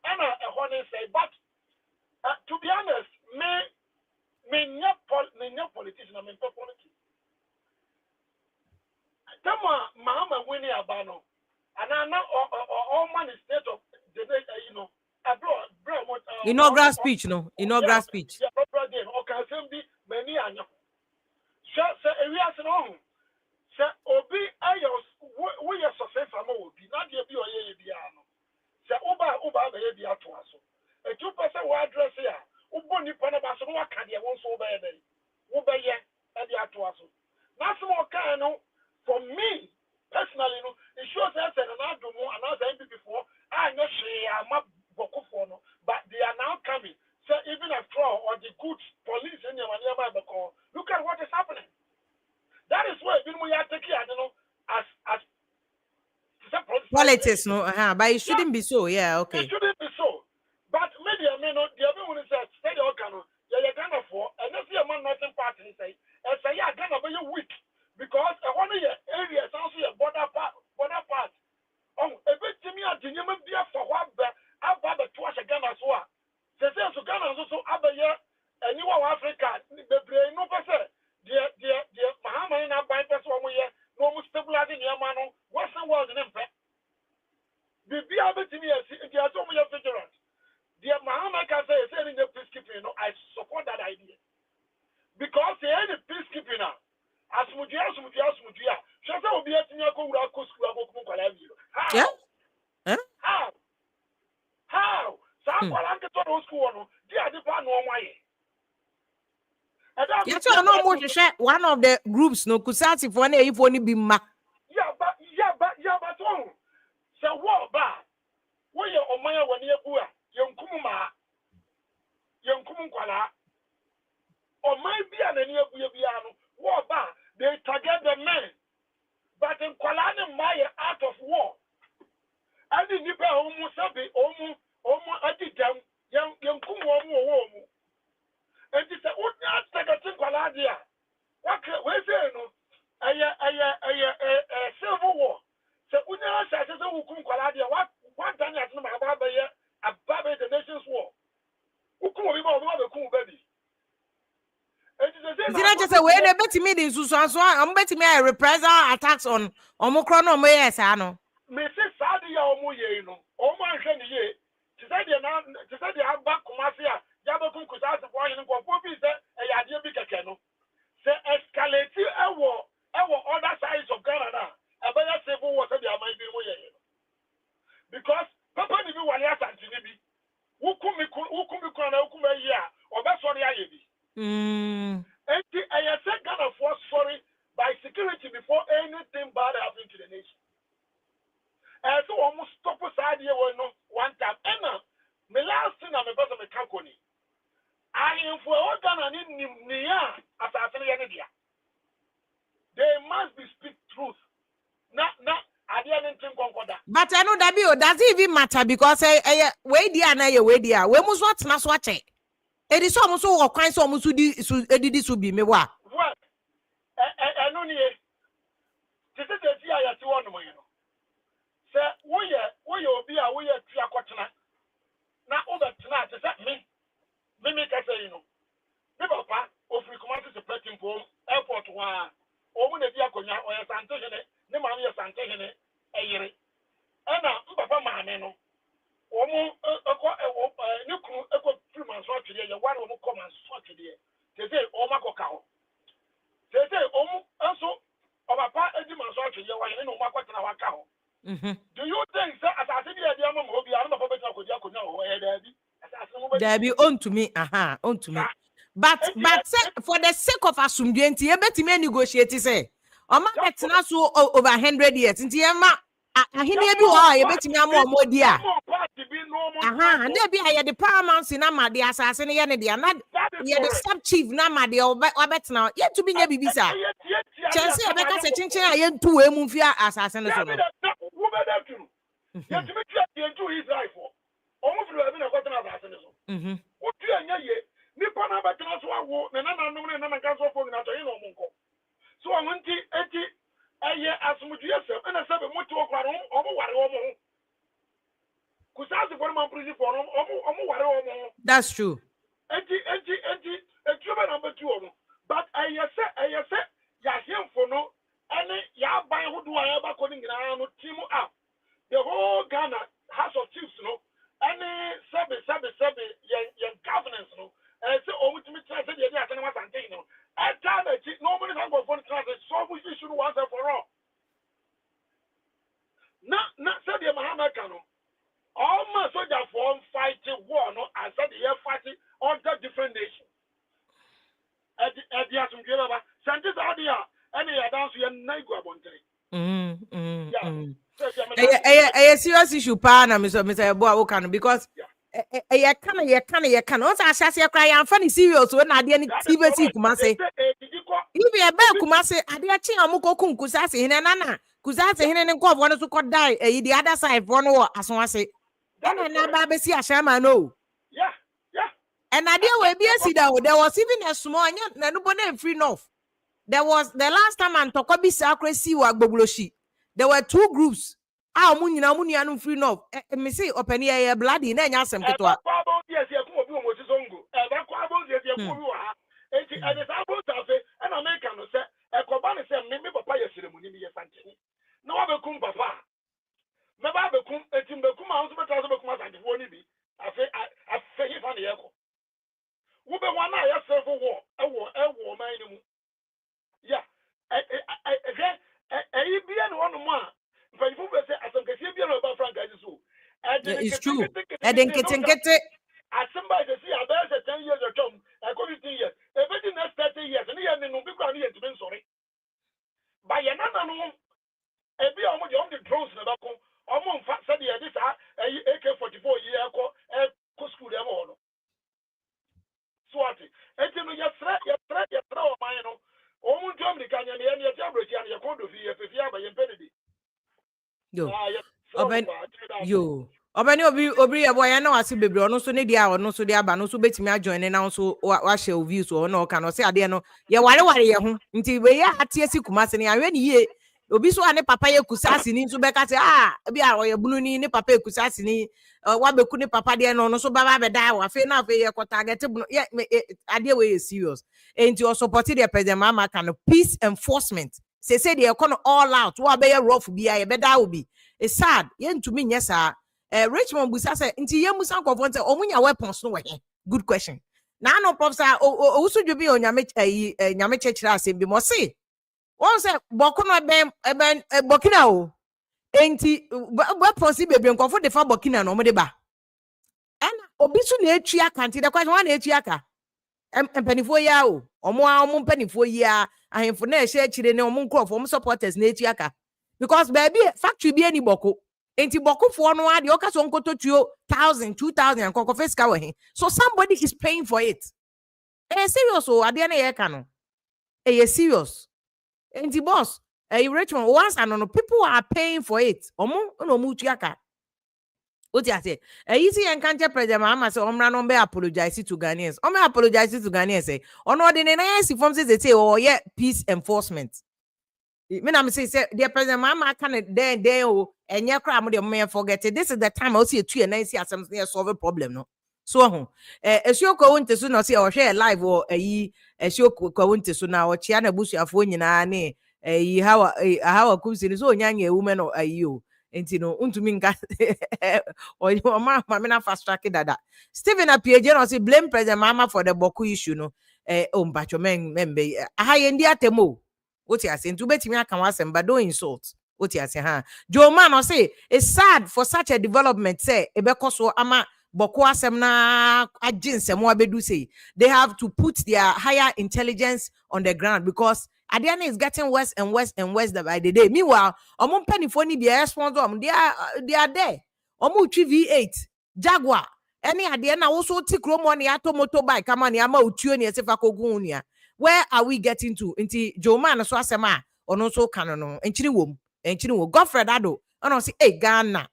and a honey say, but to be honest, me not politician, I mean politics. Tama Mahama Winnie Abano, and I know all man is state of the abroad. Inaugural speech, no? Inaugural speech. Yeah, proper game. Okay, be many and so areas no. So obi ayos we are successful no be not be or ye be ano. Say uba be ato aso. E 2% wa address here. Ubo ni pa na ba so wa ka de won so be dey. Wo be ye e de ato aso. Na so mo kan no for me personally no it shows that and I do more and as MPP before I no share am Bawku for no but they are now coming. So even after or the good police in your money look at what is happening. That is why we are taking as Politics, no, but it shouldn't be so. Yeah, okay. It shouldn't be so. But media may not. The other one is a steady organ. You're Ghana for, and if you're man nothing party, say, and say, yeah, Ghana very weak because I want your area you may be a for what the twash again as well. They say so Ghana also other year and you are Africa, the brain no person, dear Mahama in our bypass 1 year, no more stabilizing your man, Western world in impact. The be able to me as the only figurant. Dear Mahama can say, in the peacekeeping, I support that idea. Because the any peacekeeping now, as Mudia, Shasa will be at Nyako Yeah. How? Some school, dear the pan on my. Yes, I know more to share one of the groups, no Kusati for any if only be ma. Yeah, but so what bad? Where you on my 1 year, young Kumala, or might be an any of Yabiano, war bad, they target the men, but in Kuala Maya out of war. I didn't be almost happy, almost I did them, young Kumu. And he said, what not take a thing Kuala dia? What where's there no? A civil war. So we never said who come Kuala dia, what done at my Baba above the nation's war. Who come over the cool baby? Is it just a way they bet me this? So I'm betting me a reprisal attacks on Omicron or yes, I know. Mrs. Sadia Omoyeno, Oman Kennedy, to say they have back Kumasi, Yabakum Kusas, and Kopi, a Yadia Bicacano. Say Escalates our other sides of Canada, a better civil war, there might be way. Because Papa knew what he has to be. Who come here, or that's what I am. And I said, God of was sorry by security before anything bad happened to the nation. And so almost stop aside here one time. And my last thing I'm about to make company. I am for all Ghana in Nia as I say any. They must be speak truth. Not I didn't think on that. But I know that does it even matter because way dear na way dear. We must watch it. It is almost so kind so almost this would be me what? Well, I know you. This is the idea you want to know. Say, we be a way to a quatana. Now, all that tonight is that me. Me make I say, people, of we come to the petting for airport one. Or when the Diaconia or a Santana, the man is Santana, a year. And now, Papa Maneno. New 3 months today, one will come and swat today. They say, oh, my cow. They say, also, of a part of the months today, why you know, my cow. Do you think that as I said, the Diamond will be out of the There be own to me, own to me. But for the sake of Asumdienti, you better me negotiate, say, or my that's not so over 100 years. Into Yama, I hear you bet me more dear. And there be the paramount in Nama, the assassin, and not the sub chief Nama, the bet now, yet to be never visa. Chelsea, I bet a chinchilla, I am 2 mufia assassin. Yet to be into his life. Almost having a cotton assassin. What do you hear? Nippon about to war, and I'm a gas of Monco. So I went to 80 a year as much yourself, and I said, what to walk around over. That's true. A Cuban number 2. But I said, Yahim for no, and ya buy who do I ever calling team up. The whole Ghana House of Chiefs, any young governance, and so over to me, translate the idea of Santino. At time, nobody can go for the translate, so we should once and for all. Not said the Muhammad Kano. All my soldiers for fighting war, no, I said they are fighting under different nations. At the Asum Gilava, Santis Adia, and they are down to your Niagara one day. A serious issue, partner, Mr. Bawku, because I can also assess your cry and funny serious when I didn't see Kumasi. If you are back, Kumasi, I did a chin Moko Kusasi in Nana, Kusasi in and Kov one to die, the other side, one war, as one say. And I never see Ashaiman, no. Yeah. And I didn't will be a see that there was even a small, nobody free enough. There was the last time and Tokobi Sacre Siwa Bogloshi. There were 2 groups. Ah, Munina Munian free no. Me say open here bloody, then yasem ketwa. Yes, you come over with Zongo. And that quabble, yes, you come over. And it's about to say, and American say, a Cobani said, maybe Papa, yes, ceremony, yes, Anthony. No other cum papa. Never have a cum, a timber cum out of a thousand of Kumas and won't be. I say, if on the echo. Who be one eye, a war, a war, my. Yeah. Again, a BN one more. But you say, as I'm getting about Frank, I just It's true. I didn't get it. As somebody see about 10 years or so, I call it 10 years. Every next 30 years, and here no people are here to be sorry. By another no, a bit of the drones in the back, almost said this AK-44 year, school ever. Swati. And you threat, mine. Almost Germany can you hear your jabber and your condo fee if you have a impediment. Yo. Obani obi eboy na wase bebre ono so ne dia ono so dia ba no so betimi ajoin na so wa share views so ono ka no se ade no ye ware ye ho nti we ya atie si Kumasi ne ahwe ne ye obi so ane papa ye kusasi ni so beka se bi a oye bunu ni ne papa ye kusasi ni wa beku ne papa de no so baba be da wa fe na fe ye ko target bunu ye ade we serious enti o support the president mama kan peace enforcement say they come all out wa be ye rough bia ye be da obi it's sad ye ntumi nyesa Richmond Busa said, "Inti ye musan konfonte omunya weapons no we." Good question. Now no professor osu dwobi nyame chechira asem bi mo se. Won say boko no ben bokina o. Enti weapons bebre konfo de fa bokina no mo de ba. And obi su na etu aka nti the question one etu aka. Empanifo ya o. Omo mpanifo ya ahemfo na ehye chire ne omo nkrofo omo supporters na etu aka. Because baby factory bi ani boko. Enti boku for no ade oka so nkoto tuo 1000 2000 and koko fiska we so somebody is paying for it. Serious o ade na ye ka no serious. Enti boss Richmond once and no people are paying for it omo no mu tuaka oti ase easy encounter president mama say omra no be apologize to Ghanaians apologize to Ghanaians say ono de na yes form say oh yeah peace enforcement. Me na me say the president mama can then o enye kra mo de me forget it. This is the time I see a 2 and 9 see asem solve a problem no so ho esioko wonte so no say o share live o esioko ko wonte so na o chia na busuafo nyina ne how Kumasi so nyanya woman o o enti no untumi nka o ma me na fast track dada Stephen Apieje no say blame president mama for the Bawku issue no o mbacho membe aha ye ndi atemo. What you are saying to bet me I can wasem but don't insult. What you are saying, Joe man say it's sad for such a development. Say so ama Bawku asem na ajinsem wa bedu say they have to put their higher intelligence on the ground because Adiana is getting worse and worse and worse by the day. Meanwhile, omon penny for ni be response they are there. Omu V8 Jaguar. Any Adiana also take money ato motorbike come on yama utuo ni esefa kogunia. Where are we getting to? Inti Joma so asema ono so kanono enchiri wom Godfred Ado ono say hey Ghana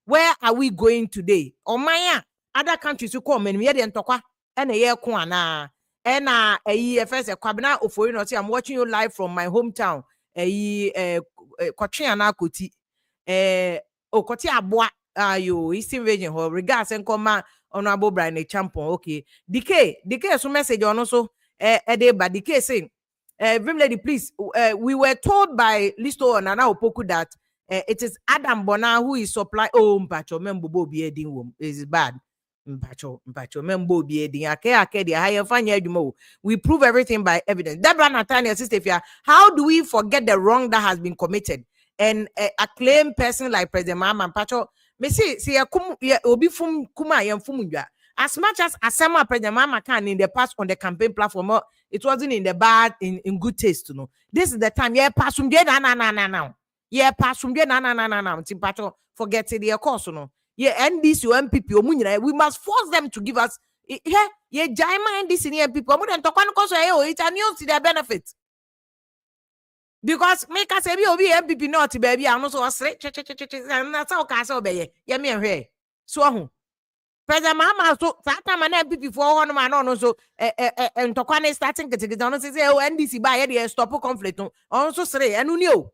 where are we going today? Omaya other countries to come and me de ntokwa ena ye ko ana ena first kwabena ofori no say I'm watching you live from my hometown kotwe ana koti okoti aboa ayo Eastern region ho regards enkoma honorable Brian Champon okay DK so message ono so but the case saying, Vim lady, please. We were told by Listo Nana Opoku that it is Adam Bona who is supply. Oh, Mpacho membo be edin wom is bad. Mpacho membo be edin. Ake the higher fanya jumo. We prove everything by evidence. Debra Natania sister, how do we forget the wrong that has been committed and acclaim person like President Mama Mpacho? Me see obi fum kuma yam fumunja. As much as Asama President Mama can in the past on the campaign platform, it wasn't in the bad, in good taste, you know. This is the time. Yeah, pass from there, na. Yeah, pass from there, na. Timpacho, forget it, of course, you know. Yeah, and this MPP, we must force them to give us. Yeah, Jaima and this in MPP, it's a news to their benefit. Because make us say, we MPP not baby, I'm also straight, and that's how Castle Bay. Yeah, me and her. So, President Mama so that time and MPP for one man on so and Tokwane starting to get on say oh NDC by the stop conflict also say and you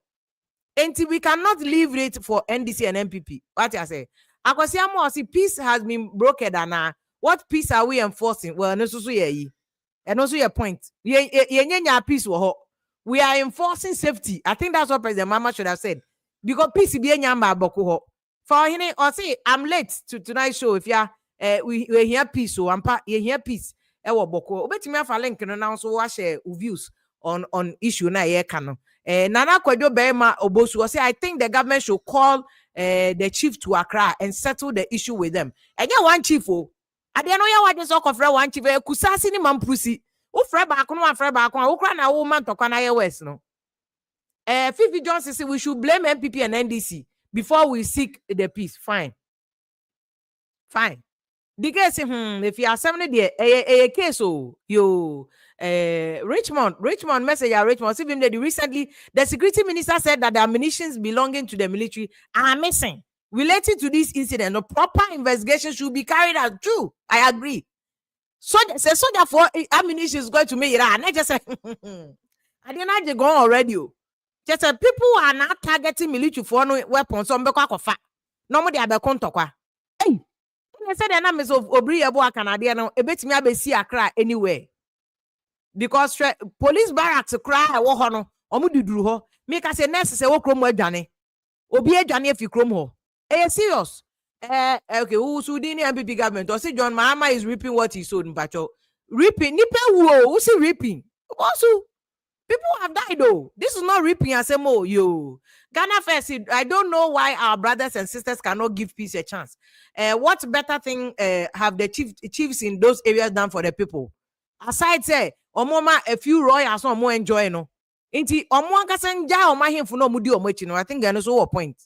And we cannot leave it for NDC and MPP. What I say? I see peace has been broken, and what peace are we enforcing? Well, no, and also your point. Peace. We are enforcing safety. I think that's what President Mama should have said. Because peace be nyamba boku. For him, or say I'm late to tonight's show. If we hear peace, so you hear peace. Ewo boko. Obeti me fa link no now so wa share views on issue na ye kano. Nana Kwadwo Bema Obosu say I think the government should call the chief to Accra and settle the issue with them. And yeah, one chief ade no ya wadwe so kofre one chief kusasi ni mampusi. Wo fre ba ko no afre ba ko wo kra na wo man tokwa na ye west no. Fifi Johnson say we should blame MPP and NDC before we seek the peace. Fine. The case, if you are 70 there, a case, Richmond message, Richmond, see him that recently, the security minister said that the ammunitions belonging to the military are missing. Related to this incident, a proper investigation should be carried out. True, I agree. So, soldier for ammunition is going to make it. And I just say, I didn't know they go already. Just people are not targeting military for no weapons. So, nobody have a contact. Hey. I said the name is of Obriabo Canadian, a bit me a see a cry anywhere. Because police barracks cry a wohono, Omududruho, make us a necessary cromwell Johnny. Obia Johnny if you chrome. Serious. Okay, who's within the MPP government? Or say John Mahama is reaping what he sowed in Pacho. Reaping, Nipe who's he reaping? Also, people have died though. This is not reaping as a mo, yo. Ghana first, I don't know why our brothers and sisters cannot give peace a chance. What better thing have the chiefs in those areas done for the people? Aside say, omoma a few royals no more enjoy no. Inti omo kasenja oma himfu no mudi omochi no. I think there's also a point.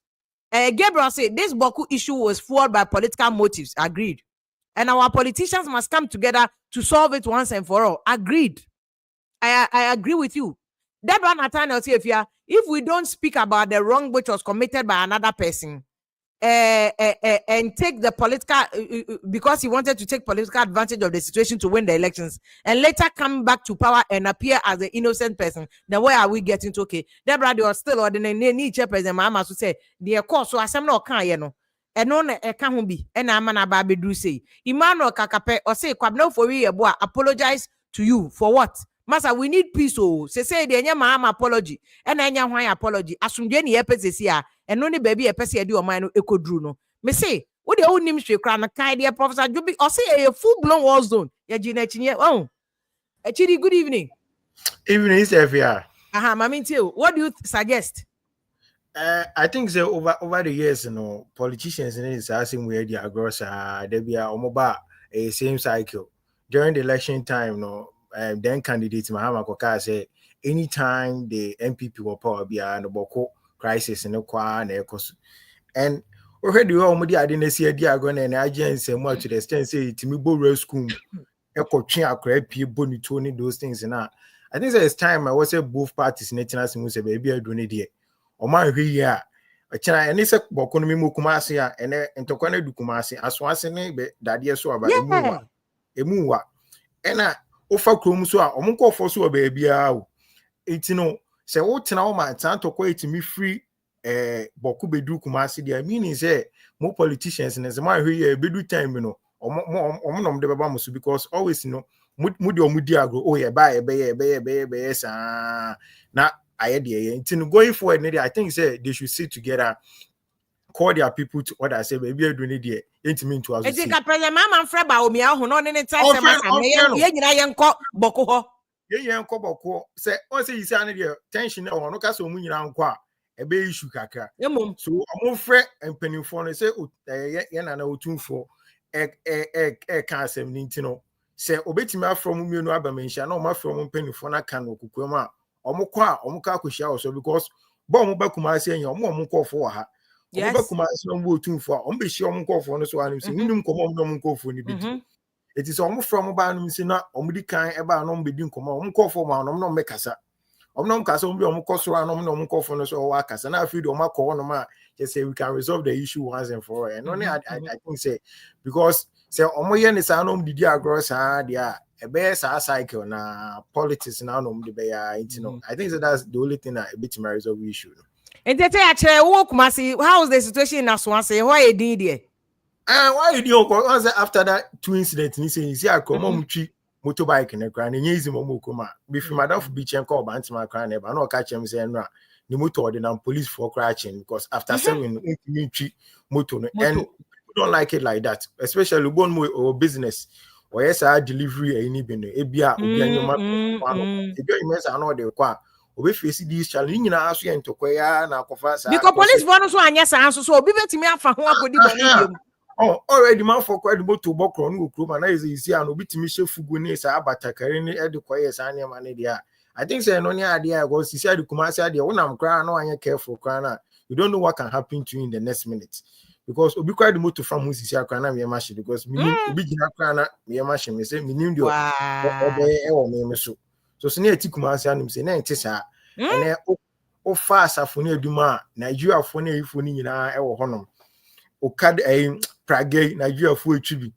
Gabriel said this Bawku issue was fueled by political motives. Agreed. And our politicians must come together to solve it once and for all. Agreed. I agree with you. Deborah Nathaniel say if we don't speak about the wrong which was committed by another person, and take the political because he wanted to take political advantage of the situation to win the elections, and later come back to power and appear as an innocent person, then where are we getting to? Okay, Deborah, they are still ordinary President Mahama to say the course so asem no kan ye no. And no can ho bi and amana ba bedru say Emmanuel Kakape or say kwabno for we apologize to you for what? Master, we need peace. Oh, say the Mahama apology and anya hwan apology. Asumdwe ne yepese sia and no baby yepese edi o man no ekodru no. Me say, what the old name hwe kra na kai dear Professor Jobi or say a full blown war zone. Ya gina chinye. Oh. Achiri, good evening. Evening, Sefia. Aha, mami too. What do you suggest? I think so over the years, politicians in this asking where they are gross they be a same cycle. During the election time, then candidate Mahama Koka said anytime the MPP will power be a Bawku crisis in the Kwa and already I didn't see a diagon and agents and more to the extent say to me bo school echo chin acrobat bonitoni those things and that. I think it's time I was say both parties national say baby I do need it. Or my here and it's a Bawku no Kumasi and to Kwana du Kumasi as once in that so about a muwa and ofa krom so a omonko fo so ba bia o etino se wo tena wo ma tan to ko etimi free Bawku bedu Kumasi dia meaning say mo politicians ne se ma hwe ye bedu time no omo de baba musu because always mu de omudi agro oh ye ba ye sa na aye de etino going forward I think say they should sit together, call their people to order say baby I do need there intimi to us. E dey ka President Mama Freba o mi ahun no ne time say maka ye nyina ye nko Bawku ho ye nko Bawku say o say isi ane there tension e no ka so mu nyina nko a e be issue kakra so omo frɛ mpanimfo no say ye na otumfo ka asem ni ntino say obetimi afro mu mienu abamenhia na omo afro mu mpanimfo na ka no kokoam a omo ka akohia also because bo omo ba Kumasi anya omo nkɔfo ha. Yes. It is almost from about Sina, Omdikan, Eba, no bedin come, call for my no mekasa. Omnom Castle, Omcoso, no call for us or Wakas, and I feel Omako, just say we can resolve the issue once and for all. And only I think say because say Omoyan is an did ya gross, a bear cycle na politics now, the bear, I think that's the only thing that a bit resolve issue. And they say, walk, Kumasi, how is the situation in Aswanse? Why you did it? Why did you go after that two incidents? He says, "Yeah, come on, motorbike in the ground, and he's Momokuma. Before Madame beach and call Bantam Crown, but no catch him saying, the motor, the police for crashing because after selling motor, and people don't like it like that, especially one more or business. Or yes, I delivery any been a beer, if you mess, I know they quite. We face these challenges now, so into Koya, now because police want to answer answer, so be better me after one. Oh, already man for quite about to book on Ukuma, and as you see, and obit me Fugunis, Abatakarini, Eduquayas, and Yamania. I think say no idea was he said Kumasi idea when I'm crying, no one careful crying. You don't know what can happen to you in the next minute. Because we quite the motor from who's here crying, me machine, because me begin a crying, me machine, me say, me knew you or so. So near Tikumasi and him say, no, tis her. And then, oh, fast, for near Duma, Nigeria for near if we need our honor. Okad Prague, Nigeria for chibi.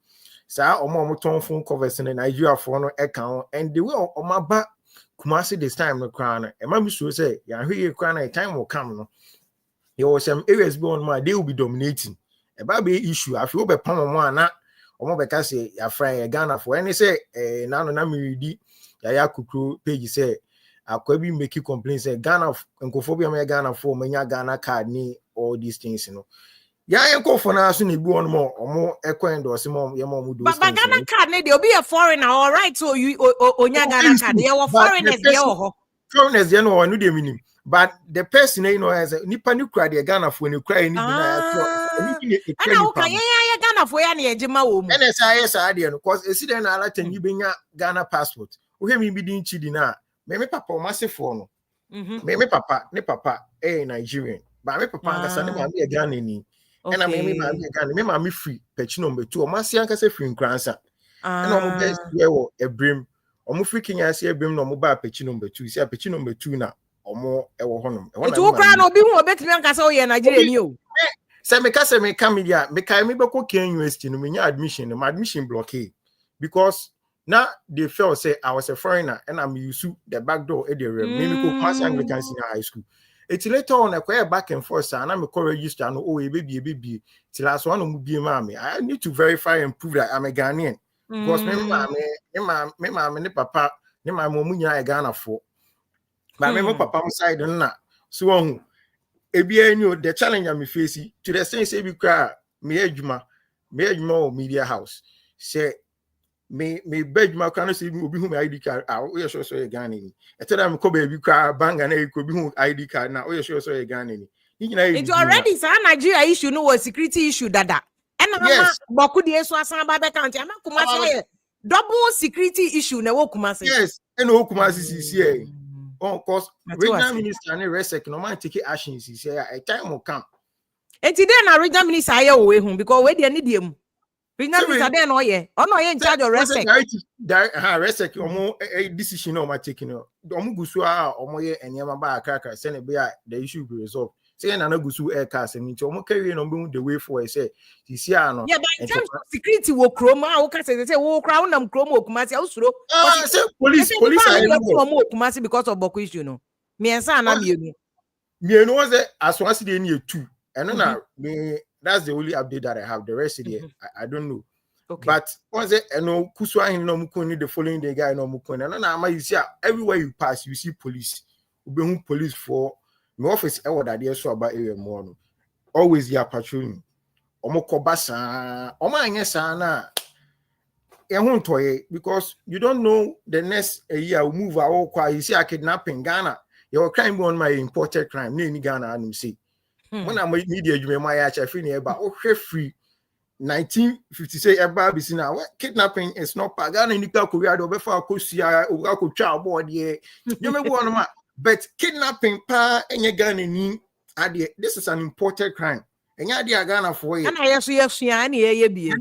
Sa omo ton phone covers in Nigeria for no account and the way on my back Kumasi this time no crown. And my mistress say, ya hear crown a time will come. No, there was some areas beyond my they will be dominating. A baby issue. I feel be palm one na omo beka say ya fry Ghana for any say na no na me ready ya kukru page say akwabi make complaints say Ghana nkophobia me Ghana for menya Ghana card ni all these things you know. Yeah, you go for now. Soon you go on more or more equine or some more. But Ghana card, they'll be a foreigner, all right. So you on your Ghana card, they are foreigners. Foreigners, you know, I know the meaning. But the person, you know, as a Nipa you cry, the Ghana for when you cry, and Ghana for any Jima woman. And as I idea, because a citizen, I like to you bring a Ghana passport. We have me being cheating now. Maybe Papa massive phone. Maybe Papa, ne Papa, Nigerian. But me Papa, and be a Ghanaian. And I mean, me free, patch number 2, or my young as a free grandson. And I'm best a brim, or more freaking as a brim no mobile patch number 2, say patch number 2 now, or more a honum. Two crown or be more better than Casoya, Nigeria. Say, me case me come here, me can me go university, no mean admission, my admission blockade. Because now they felt say I was a foreigner and I'm used to the back door at the room. Maybe go pass Anglican Senior High School. It's later on a quite back and forth, and I'm a register and oh, a baby. Till last one will be mommy. I need to verify and prove that I'm a Ghanaian. Because me papa, me my momunya a Ghana for. But me papa side na. So on the challenge I'm facing to the sense we cry me ejuma media house. Say me beg my can see me who ID card. We sure so a Ghanaian. I tell them come baby car bang and I could be ID card now. We sure so a Ghanaian. It's already a Nigeria issue, no security issue dada. And yes, Bawku de Eswasa Baba County. I'm Kumasi double security issue na Kumasi. Yes, and Kumasi is here. Of course, regional minister and Resec no man take action is here. A time will come. And today na regional minister here away home because we dey need him. Regional minister there no here. Oh no, in charge of Resec. Resec omo a decision no ma taking no. Omo gusu a omo ye enyama ba akaka say na be the issue be resolved. Say na gusu air cars and omo carry no be the way for say this year no. Yeah, but in terms of security wo kroma wo ka say wo kra unam kroma Kumasi usuro. Say police omo Kumasi because of Bawku issue no. Me ensa na mienu. Mienu was the aswasi dey near 2. And na me that's the only update that I have. The rest of the I don't know. Okay. But once no kuswa hin no mukoni the following day guy no mukoni. And na you see everywhere you pass you see police. We be police for my office that there so about area more no. Always here patrolling. Omo kobasa omo anya sa na because you don't know the next year will move out. You see a kidnapping Ghana. Your crime on my imported crime. Ni Ghana and say. When I'm media, you may my free about free 1950 about this now. Kidnapping is not Pagana in the Korea before Kosia or child board. Yeah, you may want but kidnapping pa and your gun in this is an imported crime. And you're Ghana for you. And I see be.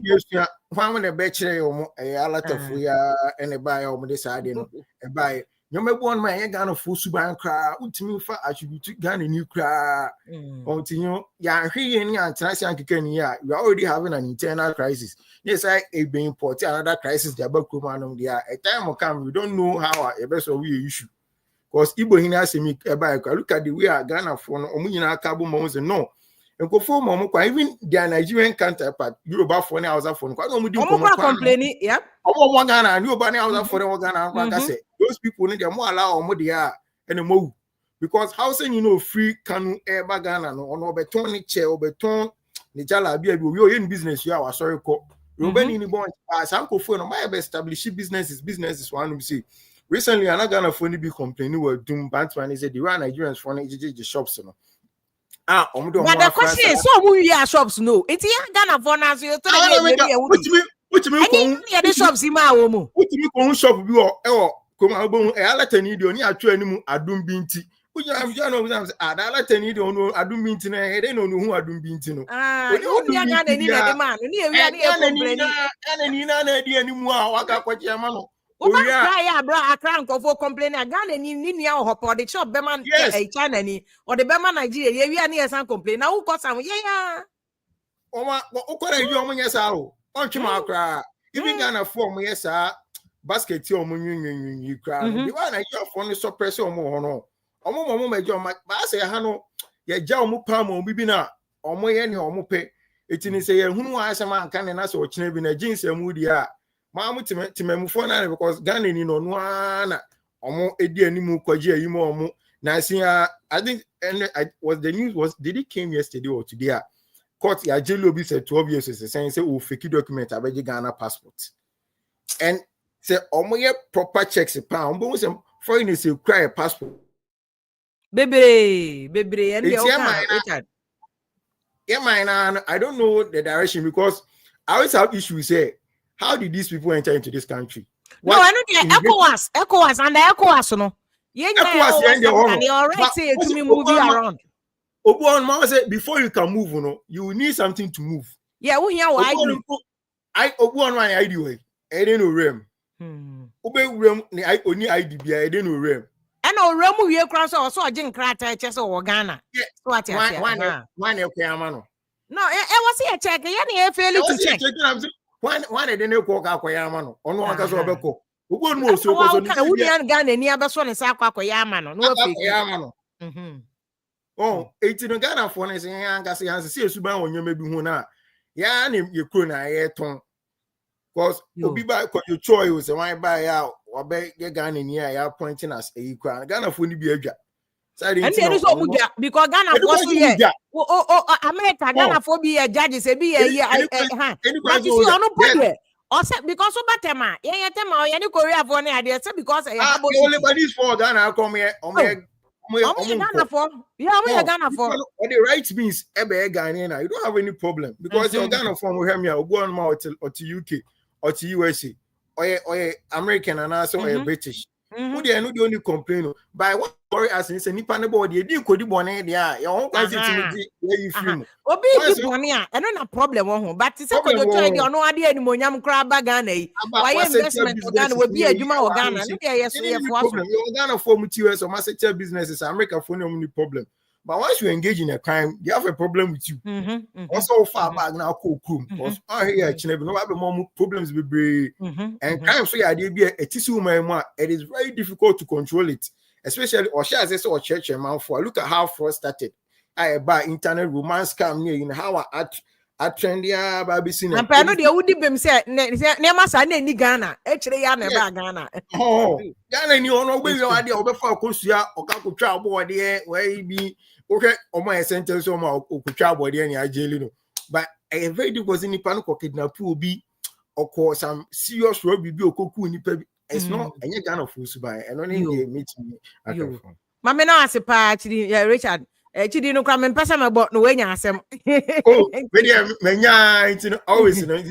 One a bachelor a lot of we are and a buy over this idea. A buy. You may want my Ghana for Suban cry, ultimately for attribute Ghana new cry. Continue, yeah, here and Kenya, you are already having an internal crisis. Yes, I be important another crisis. The Bawku man, there a time will come. We don't know how a best of we issue Because Igbo hina se me look at the way Ghana for no omunyina cabo moms no. And go for mom, even their Nigerian counterpart, Yoruba for now, for no complaining, yeah. Ghana, Yoruba now for Ghana. Those people need them more allow or more they are and more. Because how say free canoe air Ghana no beton chair or beton Nijala be we in business, you are sorry call. Ruben in the bond as Uncle Phone, my establish businesses one see. Recently, I'm not gonna phone be complaining with Doom Bantman is the run Nigerians for the shops. No. But the question is, so we are shops no. It's Ghana for now. So you what you mean? The shops in my home. What you mean? Shop be or come out. I let any do any actual anymore. I don't binti. Which I let any do no. I don't binti. I don't know who I don't binti no. You don't get any man. I can't go for complaining again and in your hop or the shop Beman China or the Beman Nigeria. We are near some complaint. Now, who got some? Yeah. What are you? Yes, I'll cry. Even Ghana form, yes, basket your moon, you cry. You are a job for the suppressor or more. No, or my job, I say, Hano, ya Jaumu Pamo, Bibina, or Moyani or Mope. It is a who has a man can and us or Chinabin a jeans and moody. Mamma to Memufona because Ghana in on one or more Edianimu Kwaji, you more. Nasia, I think, and the news was, did it came yesterday or today? Court ya jail be said 12 years is saying say fake document about Ghana passport. And say omoye proper checks a pound, but some foreigners will cry a passport. Baby, and I don't know the direction because I always have issues here. How did these people enter into this country? No, I know ECOWAS, and the ECOWAS, no. ECOWAS, you're right, say to me moving around. Mama said, before you can move, you need something to move. Yeah, we hear why I ID way. I didn't know rem. Rem, I only IDB, I didn't know rem. I know rem we cross also a gin crater chess or Ghana. Yeah, one mano. No, I was here check. You fairly to check. One didn't walk out Yamano. On one case of Beko. Who knows? Who didn't Ghana near Basson and Saka Yamano? No, oh, 18 Ghana for us, and I see a Suban when you may be one. Yeah, you couldn't I ton. Because you'll be back your choice, and I buy out or beg your gun in here, you're pointing us a crown. Ghana for be a job. And there is because Ghana was here. Oh, America, Ghana for be a judge, say be a year. But you see, on no problem. Also, because of Batama, any Korea for any idea, because I have only bodies for Ghana come here. Ghana for the right means Ghana. You don't have any problem because you're Ghana from Bohemia or go on or to UK or to USA or American and also British. Who they are not the only complain. By what worry as in any panel, they did could be your own you film. Obi Bonia, I don't have problem, but it's a good try or no idea anymore. Yam crab Ghana. Why investment for Ghana will be a Juma or Ghana? Yes, Ghana for materials or massive businesses, America for no only problem. But once you engage in a crime, they have a problem with you. Also, far back now, cool. Because I hear no problems with and crime. So, yeah, a tissue man, it is very difficult to control it, especially or share as or church amount for. Look at how fraud started. I buy internet romance scam near in how I trendy baby seen. And I know they would be said, never said any Ghana. Actually, I never Ghana. Oh, Ghana, you know, we are the other for Kusia or Kaku Trouble there, where he be. Okay, on my sentence on my Okuchabo, any Ajelino. But a very deep was in the panic kidnap will be, of course, some serious road will be a cocoa in the it's not any kind of food by and only meet me. Mamma, no, I say, Richard. Actually, no come and pass him about no way. Oh, always, you made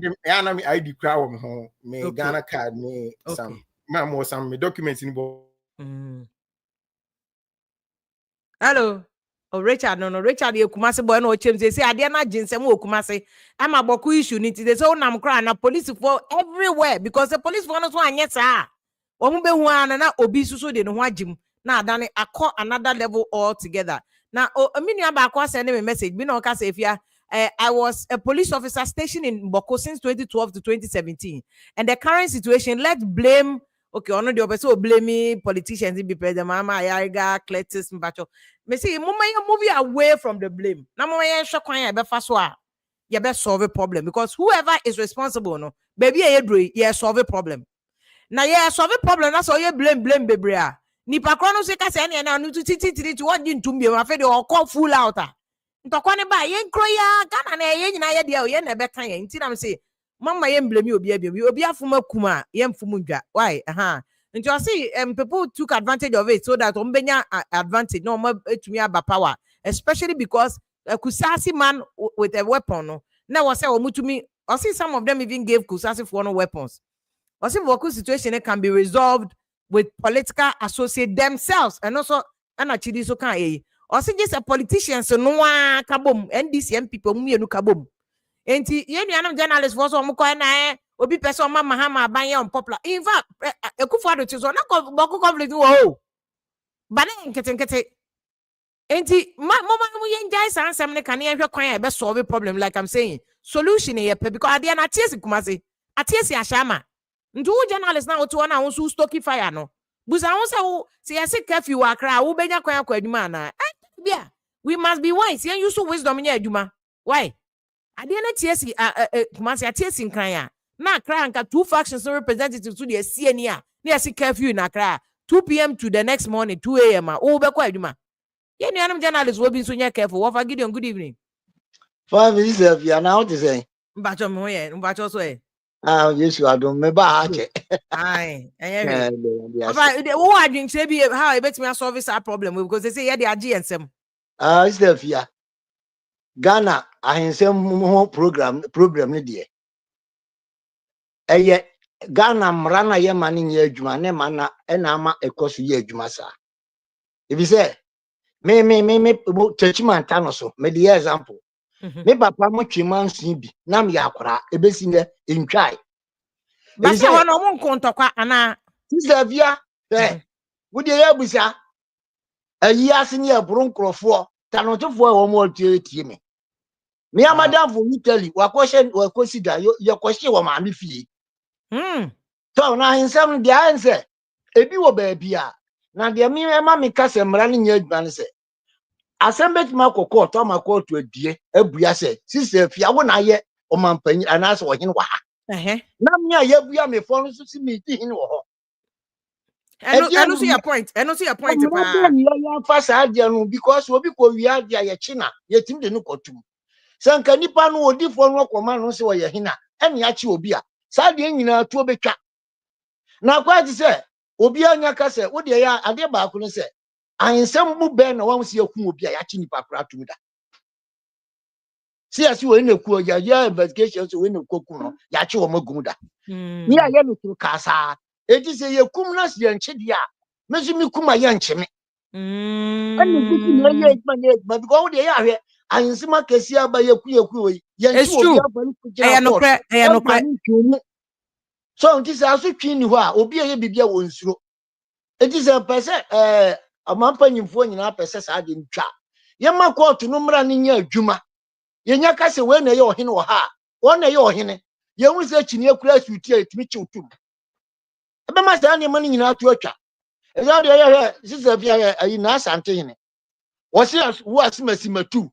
him enemy ID crowd home, me Ghana card, me some mamma, some documents in both. Hello. Oh, Richard, no, Richard, you Kumasi boy, no, James, they say, I dare not jinx and Kumasi. I'm a Bawku issue, there's all I'm crying, police for everywhere because the police want us one, yes, sir. Ombe one and obisu so they don't want Jim. Now, Danny, I call another level altogether. Now, a minute back was sending me a message. I was a police officer stationed in Bawku since 2012 to 2017. And the current situation, let's blame okay, ono the person blame politicians be president mama Ayariga Cletus Mbacho. Me see mama movie away from the blame. Na mama yen hwe kwan ya be fa so a ye be solve a problem because whoever is responsible no baby e dro ye solve a problem. Na ye solve a problem na so ye blame bebre a. Nipa kro no se ka se na no titi to what din tumbi ma fe de o call full out a. Ntokwa ne ba ye nkro ya Ghana na ye nyina ye de ye na be kan ye nti na me say mama ye blame obi afuma kuma ye mfumu dwa why nti I see people took advantage of it so that ombenya advantage no mo etumi aba power especially because Kusasi man with a weapon no na was say omutumi I see some of them even gave Kusasi for no weapons I see Bawku situation can be resolved with political associate themselves and also anachidi so kan I see just a politician so no kabom NDC people mu kabom. Enti ye nuanam journalist for so mko na obi person mama hama ban ye unpopular in fact Ekufuado to so na Bawku conflict wo bana nkete enti mama mu ye njai sansem ne kan ye hwe kwan e be solve problem like I'm saying solution ye pe because ade na tiesi Kumasi atiesi Ashaiman ndu journalist na oto na won stocky fire no busa won se yesi curfew akra wo benya kwan akwaduma na bia we must be wise ye use wisdom nya aduma why Adie na tiesi Kumasi atiesi nkran ya na akra nka two factions representatives to the CNA na yesi curfew na akra 2 p.m. to the next morning 2 a.m. wo be kwa adwuma ye nuanam journalist wo bi so nya careful wo fa Gideon good evening 5 is if you are now to say mbacho mo ye mbacho so e yes you are doing me ba che ai enye we wo adwin kire bi how e betimi solve this problem because they say ye dey age ensem is if you Ghana ahensem program ni de eye Ghana mrana ye mani nye adwuma ne mana e na ama ekoso ye adwuma sa if you say me churchman tano so me the example me papa mo twema nsu bi na me yakora ebesi ne entwai ba se ho no mo nkontokwa ana Tisavia wo de ya busa ayi ase ne aburo nkrofo tanotofo a wo mo tie me amadam for Italy wakosi da yakoshi wo ma me fie so na hinsam de anse ebi wo ba bia na de me ema me kase mra ne nya adwan se asembet makoko to makoto adie abua se sisafia wo na ye o mampanyi anase wo hene wa na me ayabua me fo no so si me ti hene wo ho eno see your point pa ya fasa ade no because obi ko wi ade ya china yetim de no kotum sanka nipa no odi fo no koma no se wo ye hina ene ya chi obi a sa de nyina to betwa na kwa ti se obi anya ka se wo de ya ade ba ko no se ansem bu be na wo se yakun obi a ya chi nipa kra tum da si asi wo ne ku ya investigation so we ne koku no ya chi wo magun da ni ya ye no tu kasa eti se yekum na se yanche dia mesu mi kuma yanche me anu kuti na ye ma because wo de ya hwe ansima kesi aba yeku we yanche obi aba ni kujina no kre so nti se aso twi ni ho a obi ye bibia wo nsuro eti se pese amampanyimfo nyina pese sa de ntwa ye ma court no mra ni nya adwuma ye nya ka se we na ye ohene wo ha wo na ye ohene ye hu se chini ekura suti a etimi chiwtum ebe ma sa ne ma ni nyina atu atwa ezo de ye sisafia ayi na asante hene wo se wo asimasimatu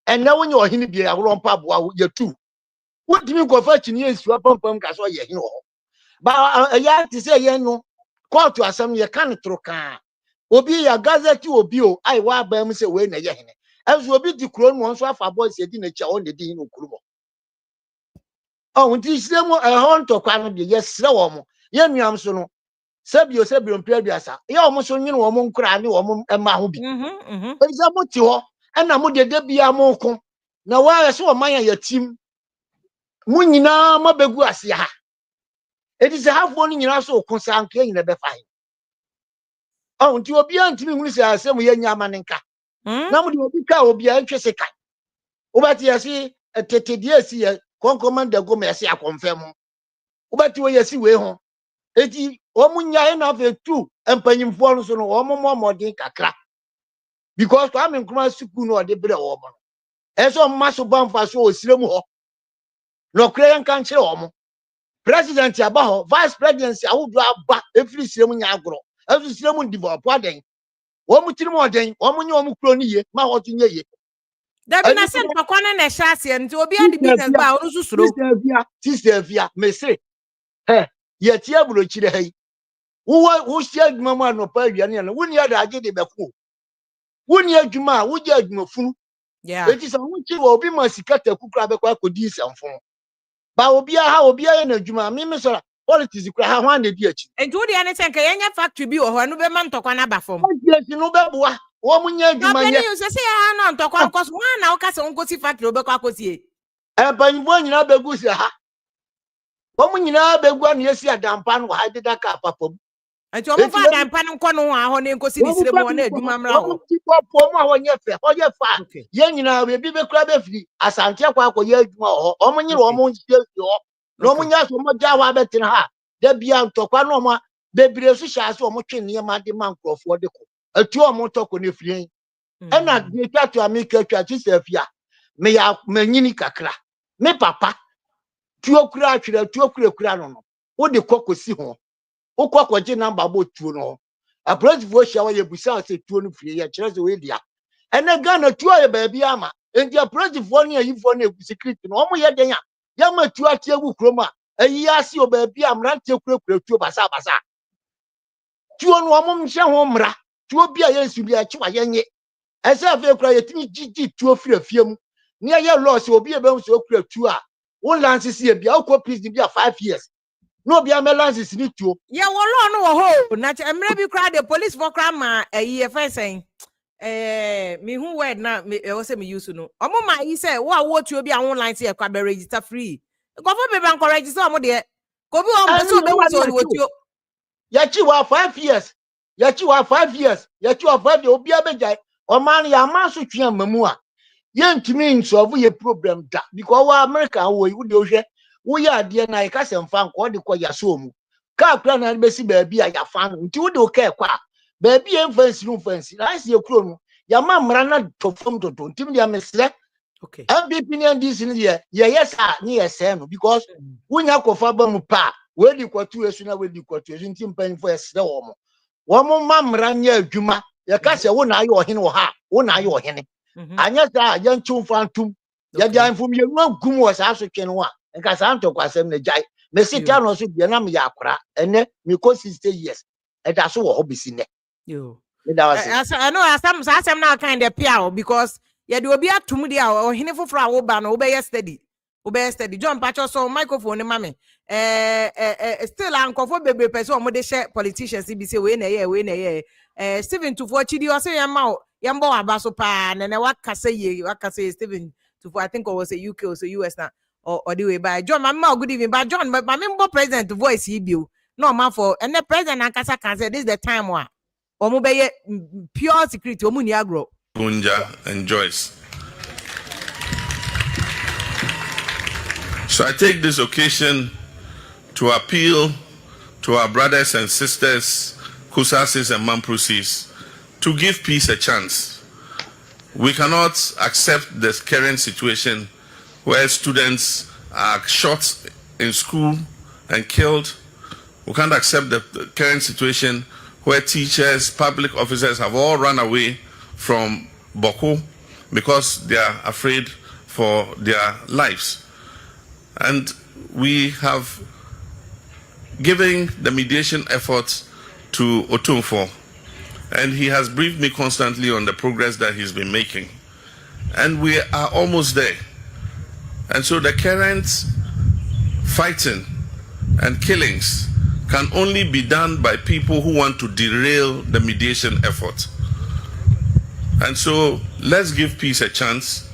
ena wo nya ohene bia awro mpa boa ye tu wo timi ko fa chini esu apampam ka so ye hene wo ba ya ti se ye no court asam ye kan troka obi ya gazeti obi o ai wa ba mu se we na ye hene azu obi di kuro no nso afa boys edi na cha o ne di hene okuru mo o nti sire mo ho ntokwa no de ye sire wo mo ye nuam so no sebio mpia biasa ye o mo so nwene wo mo nkura ne wo mo ma ho bi eja mo ti ho na mo de bia mo ko na wa so wo man ya yatim mo nyina mabegu ase ha edi se hafo ni nyina so ko sanka nyina be fa oh nti obi antimi hunu se asem ye nya manenka na mo de obi ka obi antwe se kan obati yesi tetedi esi ye konkomanda go me ase akonfem obati wo yesi we ho eti omu nya na fe tu empanyimfo no so no omo modin kakra because to am nkuma suku no de bre wo mo eso maso banfa so osirem ho no kre yan kan kire omo president aba vice presidency awodo aba efiri sirem nya agro efiri sirem develop aden wo mu tiri mo den wo mu nye wo mu kro ni ye ma ho to nye ye Dabi na se ntokwa na na hye nti obi adi business ba onu susuro sister via me say ye tie bulo chire hai wo hye adwuma mu anopa aduane na woni ada age de beko woni adwuma wo je adwuma funu eti sa wo chi wo obi ma sikata kukura beko akodi samfo ba obi ye na adwuma me so politics kura ha hwan de di achi enti wo de ane senka yenya factory bi wo ho no be ma ntokwa na ba fom eti no beboa wo mu nya adwuma nye no se ya na ntokwa nkoso hwan na wo ka se nkosi factory obekwa akosie panyibo nyina begu se ha wo mu nyina begu an yesi adampa no ha de daka papom enti o mu fa adampa no nko no ha ho ne nkosi ni sire mu na adwuma mra ho ti popom a wonye fe ho ye fa ye nyina be bi bekura be firi asante akwa akoye adwuma ho o mu nyina o mu nsie ho no mu nya so mo ja wa betina ha da bia ntokwa no mo bebire so sha so mo twe ne ma de man krofo de ko atu o mo toko ne firi ena de twatu amika twatu se afia me ya manyini kakra me papa tuo kura atwere tuo kura no wo de kokosi ho wo kokoje number bo tuo no abrojifo hia wa ye busa se tuo no firi ye kire se we dia ene Ghana tuo ye ba bia ama enti abrojifo ne ayifo ne security no omo ye den ya ma tuo atie gu kroma ayi ase o ba bia amrante kura tuo basa tuo no omo mhye ho mra tuo bia ye nsu bia chi wa ye nye ese afi kura ye tini gigi tuo firi afiem ne ye loss obi e be nso kura tuo a wo lances ye bia wo please bia 5 years no bia me lances ni tuo ye wo lo no wo ho na emre bi kra the police for kra ma ye fensen me hu word na me wo se me use no omo ma yi se wo tuo bi a online se kwa be register free go for be ban register omo de ko bi o mpeso be wo tuo ya chi wa 5 years ya chi wa 5 years obi abejai o man ya ma so twa mamu a ye ntimi nsolve ye problem da because wa America wo yi de ohwe wo ya ade na ye ka se mfa nko de ko ya so mu ka kra na be si ba bi a ya fa nti wo de o ka kwa ba bi e fancy na se ye kro no ya ma mra na to fom to ntimi de amesle okay MVP ni ndisi ni ye yes ni yes no because wo nya kofa ba mu pa we di kwatu esu na we di kwatu esu nti mpanfo esre wo mo mamra nya adwuma ye ka se wo na aye ohene wo ha wo na aye ohene anya sa ya nchumfa ntum ya dia infom ye nwa gum wo sa so twen wo a nka sa ntokwasem na jai me sitia no so bia na me ya akora ene me ko 60 years e da so wo ho bisi ne yo me da wase I know asem na kind of pia because ye de obi atum dia ohene foforo a wo ba no wo be steady John Pacho so microphone mama still ankofo bebe person o mo de share politicians bi say we na ye Stephen Tufo chidi o say yambo abaso pa na wakase Stephen Tufo I think it was a UK or so US na or the way by John mama good evening by John but my member president voice he bio no man for and the president ankasa can say this is the time wa o mo be pure security o mu ni agro Bunja and Joyce. So I take this occasion to appeal to our brothers and sisters, Kusasis and Mamprusis, to give peace a chance. We cannot accept the current situation where students are shot in school and killed. We can't accept the current situation where teachers, public officers have all run away from Bawku because they are afraid for their lives. And we have given the mediation efforts to Otumfo, and he has briefed me constantly on the progress that he's been making. And we are almost there. And so the current fighting and killings can only be done by people who want to derail the mediation effort. And so let's give peace a chance.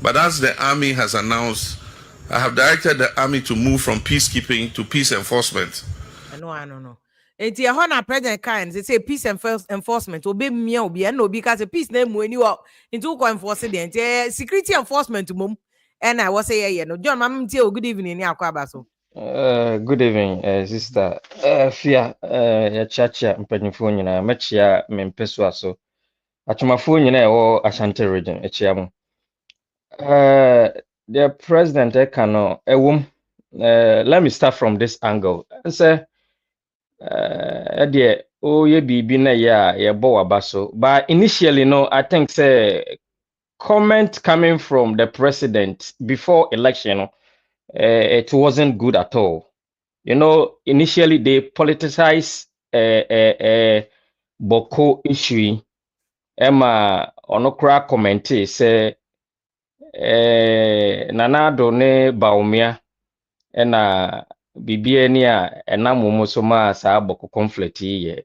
But as the army has announced, I have directed the army to move from peacekeeping to peace enforcement. I know. It's a honor president kind. They say peace enforcement. Obe me obi and obi because peace name when you are into enforcing the security enforcement mum. And I was say no John Mam good evening ya kwabaso. Good evening, sister. Fia, ya chacha mpanyinfo nyina mechia mempeso aso. Atumafo nyina ewo Ashanti region echia mo. The president ekano ewom let me start from this angle. Say, dear, oh, ye be na ye bo abaso. But initially, no, I think say comment coming from the president before election, it wasn't good at all. Initially they politicized Bawku issue. Emma onokra commented say Nanado ne Baumia ena bibia ni a enam so ma sa Bawku conflict here.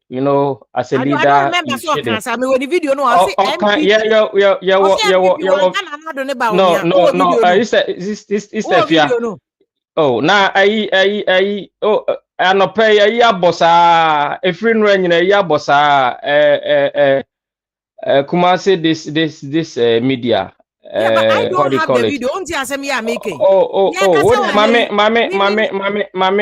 As a leader, I don't remember so cancer. Me when the video no, I say okay, yeah, no. It's a fear. Na anope ayi abosa efiri no anyina ayi abosa Kumasi this media yeah, but I don't have the it? video. Only as me are making.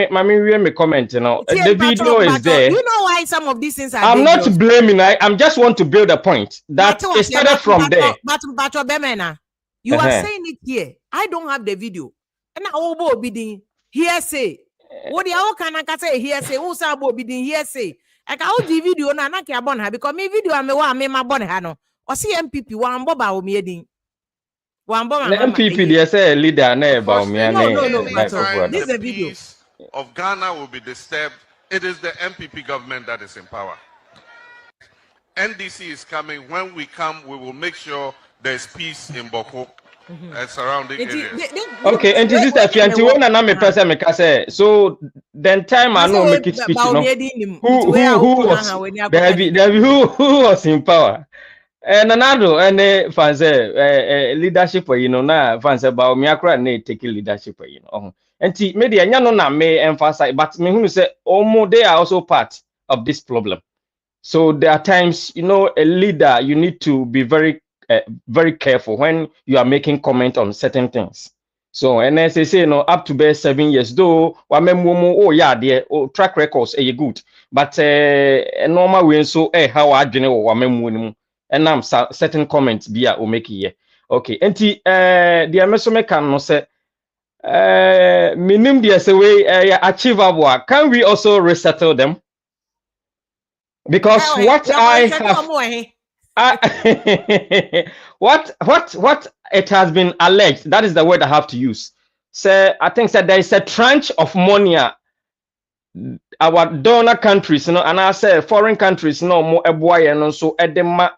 Mame, we comment. The video is there. You know why some of these things are I'm dangerous? not blaming. I'm just want to build a point that it started from there. But you are saying it here. I don't have the video. And I will be hearsay. What the how can I say hearsay? Who say about be hearsay? I can hold the video na na kia bon ha because me video am me ma bon ha no. O see MPP wan boba o me din. MPP they say leader na about me. No. This is a video of Ghana will be disturbed. It is the MPP government that is in power. NDC is coming. When we come, we will make sure there's peace in Bawku and surrounding areas. Okay, and this is the Fiantiwana na me person me say. So then time I know make it speech no. Who was in power? Nanado and fans leadership na fans about me akra na take leadership and media nya no na me emphasize but me who say they are also part of this problem. So there are times a leader you need to be very careful when you are making comment on certain things. So and as I say up to best 7 years though track records good but normal way so how I general and certain comments be a make here. Okay, and the meso can no say minimum the way achievable. Can we also resettle them? Because what I have what it has been alleged, that is the word I have to use. So I think that there is a tranche of money our donor countries, and I say foreign countries, more and so edema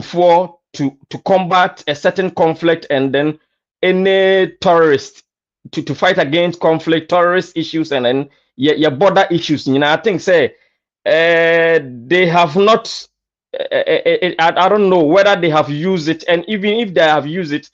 for to combat a certain conflict and then any terrorist to fight against conflict, terrorist issues, and then border issues. I think say they have not. I don't know whether they have used it, and even if they have used it,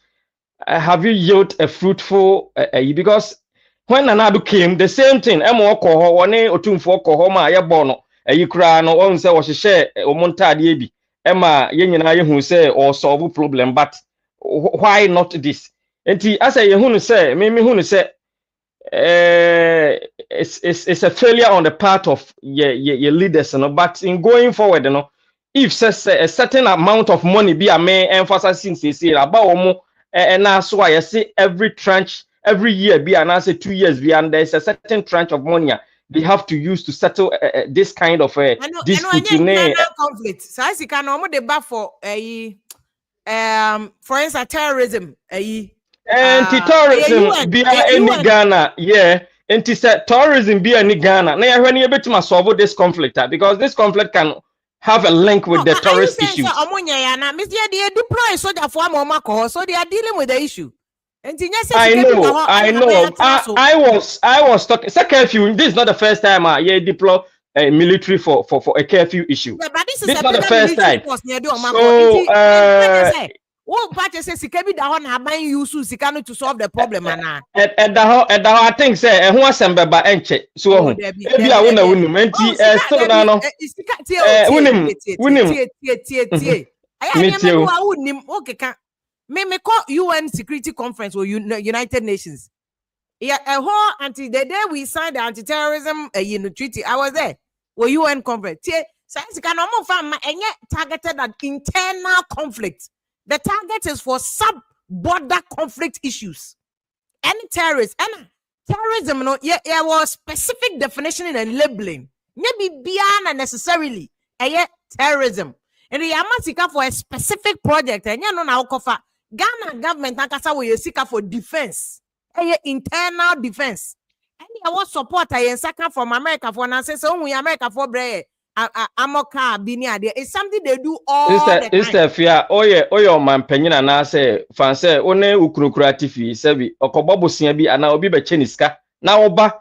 have you yielded a fruitful? Because when Nanado came, the same thing. Emo koho one otumfo koho ma ya bono. Kura no on say was share omonta ebi. Emma yenyina yehu say or solve problem, but why not this? Enti as I yehu say, me hu say it's a failure on the part of your leaders, but in going forward, if says a certain amount of money be a may emphasize since about and that's why I say every tranche every year be an answer 2 years be and there's a certain tranche of money they have to use to settle this kind of dispute conflict. So I see can almost debate for for instance terrorism anti-terrorism be any Ghana anti-terrorism be any Ghana now when you able to solve this conflict because this conflict can have a link with the terrorist issues. So they are dealing with the issue. I know. I was talking. Curfew. This is not the first time I deploy military for a curfew issue. Yeah, but this is not the first time. What party says Sikabi Dahon have been used to solve the problem, and I think say who was some baba enche so maybe I win menti so no me call UN Security Conference or United Nations. Yeah, until the day we signed the anti-terrorism treaty, I was there. Or UN conference. Science can almost find targeted at internal conflict. The target is for sub-border conflict issues. any terrorist, and terrorism, no, yeah, was specific definition and labeling. Maybe beyond necessarily terrorism. And the Yamasika for a specific project, and you know now cover Ghana government Nakasa we seek for defense, internal defense. And I was support I second from America for an say so we America for bread. Amoka binia there. It's something they do all the time. It's the fear. Oye man penina na say fanse one ukrukura TV sebi okobobo siabi ana obi be cheniska na oba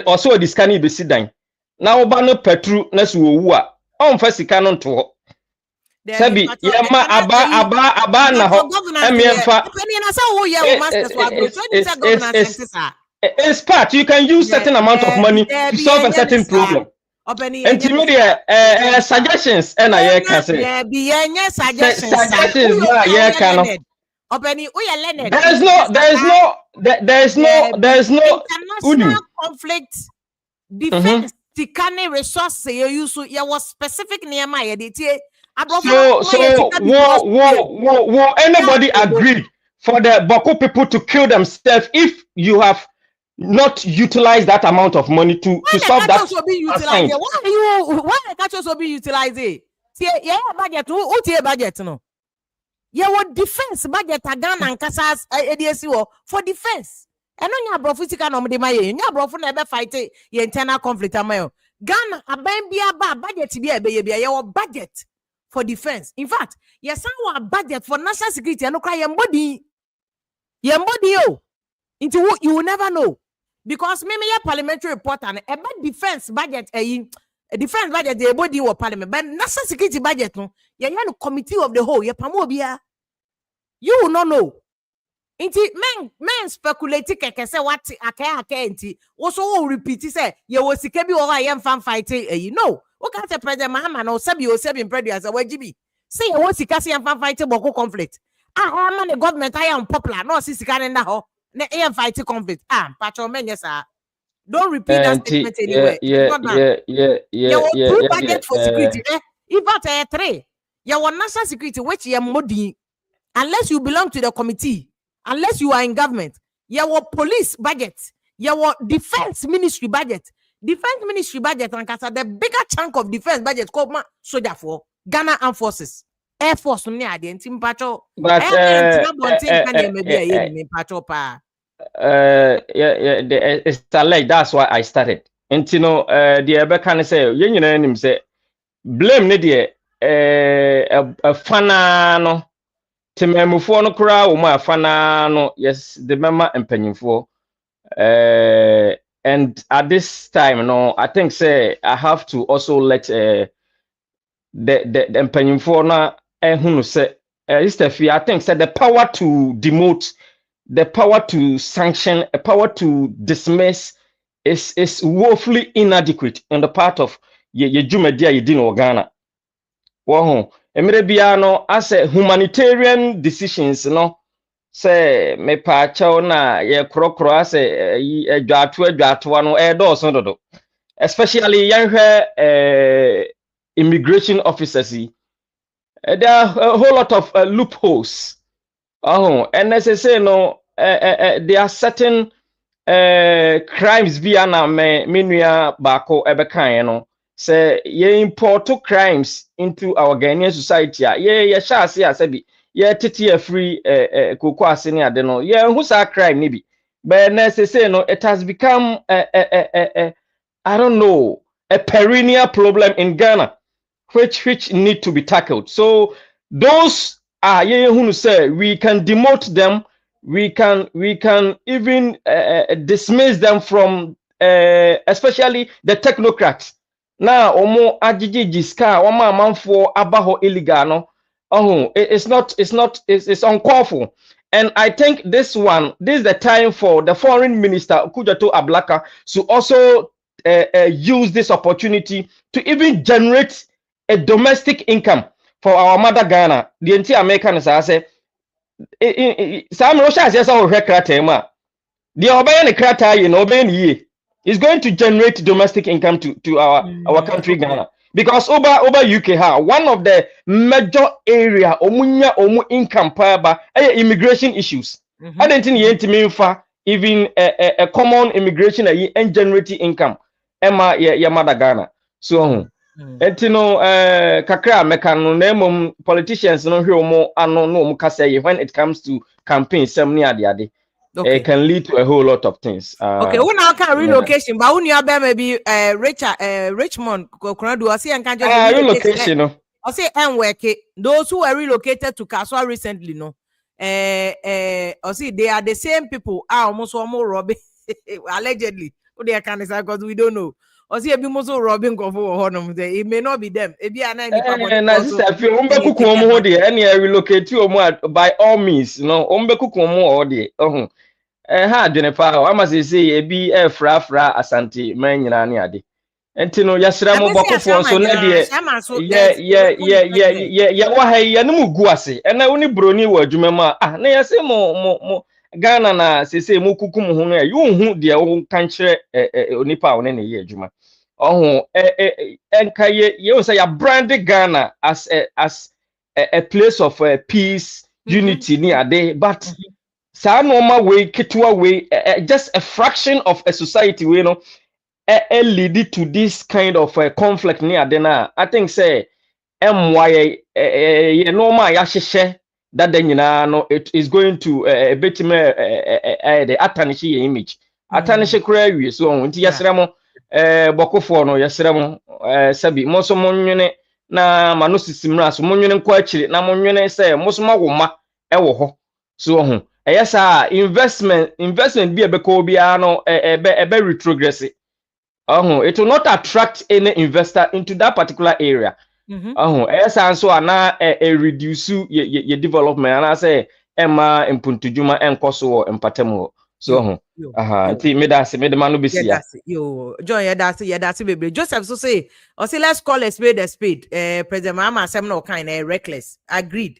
also diska ni be sidan na oba no petru na so owu a onfa sika no nto sebi yema aba na ho emfa penina say wo ye o masters wa bro so you say governance it's part you can use certain amount of money to solve a certain problem. Intermediate suggestions and I can say suggestions there's no international conflict defense tikane resource you use you was specific near my so will anybody agree for the Bawku people to kill themselves if you have not utilize that amount of money to solve that? Why can't also be utilized? Yeah, budget. Who budget? No. Yeah, what defense budget? Ghana and Kasas ADSU for defense. And on your profit no de my your bro never fight your internal conflict. Ghana a budget to be a your budget for defense. In fact, yes, our budget for national security and no cry your body. Into what you will never know. Because maybe a parliamentary report and a defense budget, a defense budget, the body of parliament, but national security budget, no, you have a committee of the whole, pamobia. You will not know. Inti men speculate can say what I can't also repeat say you was kebi or I am fan fighting you know. What can't the president Mahama or Sabi or Sabi Prez as a wajibi? Say you was kasi and fan fighting Bawku conflict. I am the government, I am popular, no sisi canenda ho. Ne am fighting conflict. Patron men, yes, sir. Don't repeat that statement anywhere. Yeah. Budget for security. If at 3, you want national security, which you modi, unless you belong to the committee, unless you are in government, you want police budget, you want defense ministry budget. Defense ministry budget, and the bigger chunk of defense budget called soldier for Ghana Armed Forces. Air Force but it's like that's why I started. And you know, the other can say, you know, him say, blame the a fanano. Timemufo no kura uma fanano. Yes, the member and penny for. And at this time, no, I think say I have to also let the penny for na. Who say I think said the power to demote, the power to sanction, a power to dismiss is woefully inadequate on the part of ye Jumedia ye dino Ghana. Wow, Emirebiano as a humanitarian decisions, no say me pacho na ye krokro as a dwatwano do, especially young immigration officers. There are a whole lot of loopholes. And as I say, no, there are certain crimes via na menuya bako ebekan, no. Say ye import crimes into our Ghanaian society. Ye shall see as a ye titi free koko senior deno. Ye who's a crime nibi. But as I say, no, it has become I don't know, a perennial problem in Ghana. Which need to be tackled. So those are who say we can demote them, we can even dismiss them from especially the technocrats. Now omo ajiji jiska oma manfo abaho illegal no. It's uncalled for. And I think this is the time for the foreign minister Kujato Ablaka to also use this opportunity to even generate a domestic income for our mother Ghana. The entire American say, Sam Russia says our recratema. The Obayan Krata, you know, is going to generate domestic income to our country Ghana. Because over UK, one of the major area omu income by immigration issues. I don't think you mean for even a common immigration and generating income. Emma ya mother Ghana. So etino kakra meka no na politicians no hwe mo ano no mo kasa when it comes to campaign sem ne ade it can lead to a whole lot of things. Okay, who now can relocation, but who near maybe Richmond Kokonadu or see and can just relocation no. I say and work it. Those who were relocated to Kaswa recently, no. Or see they are the same people almost more robbing allegedly. Who they can say because we don't know. Or see a bit more robbing go for honor. It may not be them. It be an na sister if you umbe kuku omo de any relocate you by all means, no umbe kuku omo de ha adwene pa ama say ebi fra asante man nyina ne ade enti no yasra mo bokofo so na de ye wa ha ye no mu gu ase na woni broni wa adwuma ma na yase mo Ghana na say mo kuku mo ho no you hu de wo kan kire onipa wo ne ye adwuma enka ye say ya brand Ghana as a place of peace, unity ni ade, but sa normal way kitwa way just a fraction of a society we no lead to this kind of conflict ni ade na I think say MY ye normal ya hwehwe that then no it is going to a bit me the atanish image atanish kura wi so nti yesere mo bokofo no yesere mo sabi mo so monwene na mano sisimra so monwene nko akire na monwene say mo so magoma wo ho so yesa investment bi ebeko bia no ebe retrogress it will not attract any investor into that particular area. Yesa so ana reduce your development and I say emma impuntujuma enkoso empatemo so ti me the man no be see yo John that's baby Joseph so say or say let's call a spade President Mama asem no kind reckless agreed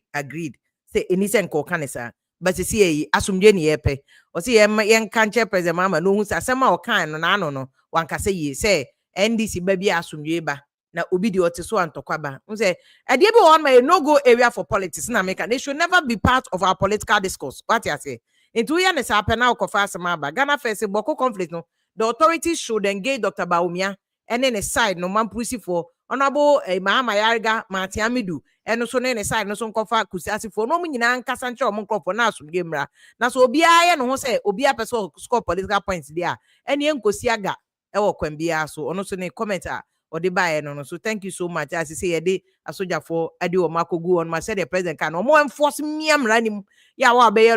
say inisen ko kanisa but see asumdwe ne yepe or say yen kanche President Mama no hu asem a o kan no na no wan ka say NDC baby asumdwe ba na obi di ote so antokwaba say e dey be one may no go area for politics na make they should never be part of our political discourse what you say into here is happen now kofa asema Ghana first Bawku conflict no the authorities should engage Dr. Baumia and then a side no man pussy for honorable Mahama Yarga Matiamidu and so then a side no son kofa kusasi for no nyina nkasa nche omo na asumdwe mra na so obi aye no ho say obi apeso score political points there and yen kosiaga e wo kwambia so ono so ne commenter or the buyer no so thank you so much as you say a day a soldier for adi o makogu on my said the president can no more enforce me am running ya wa be a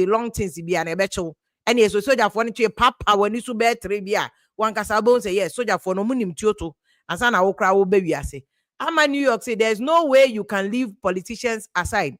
long things be an ebecho and yes so soldier for ni papa when you be 3 bia one kasabo say yes soldier for no munim tioto ansa na wo kra wo be wiase ama New York say there's no way you can leave politicians aside.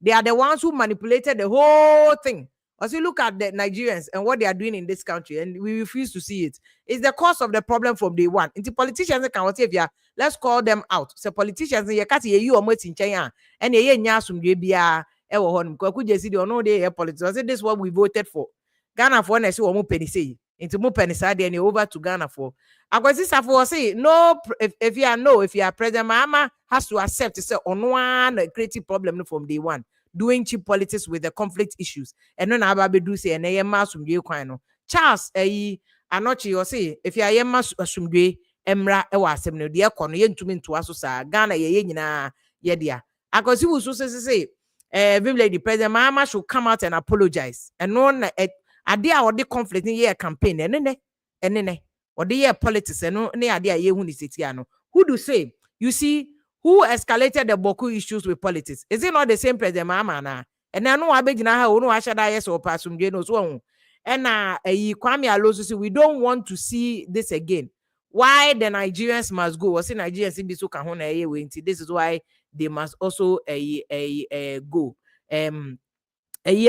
They are the ones who manipulated the whole thing. As you look at the Nigerians and what they are doing in this country, and we refuse to see it, it's the cause of the problem from day one. Into politicians can say, yeah, let's call them out. So politicians, you can't see you or much in China, and you nyasum bia ewo hon. Kwaku jesi di ono de politics. Say this is what we voted for. Ghana for na say omo penny say. Into mo penny side and over to Ghana for. Akwesi for say no. If you are President Mahama has to accept to say on one creative problem from day one. Doing cheap politics with the conflict issues. And no na do say and masumdwe kwan no. Charles anochi you say if you are masumdwe emra e wa asem no de ekọ no yentumi nto aso sa Ghana ye nyina ye dia. Akosi wo so say Vim Lady President Mahama should come out and apologize. And no ade a the conflict in year campaign enene or the year politics and no ne ade a ye hu ni setia no. Who do say you see who escalated the Bawku issues with politics? Is it not the same President Mahama na? And I know abegina ha onu ashada yes or pasumdwe no so. And Kwame Aloso say we don't want to see this again. Why the Nigerians must go? Was Nigerians be so kahona e this is why they must also go.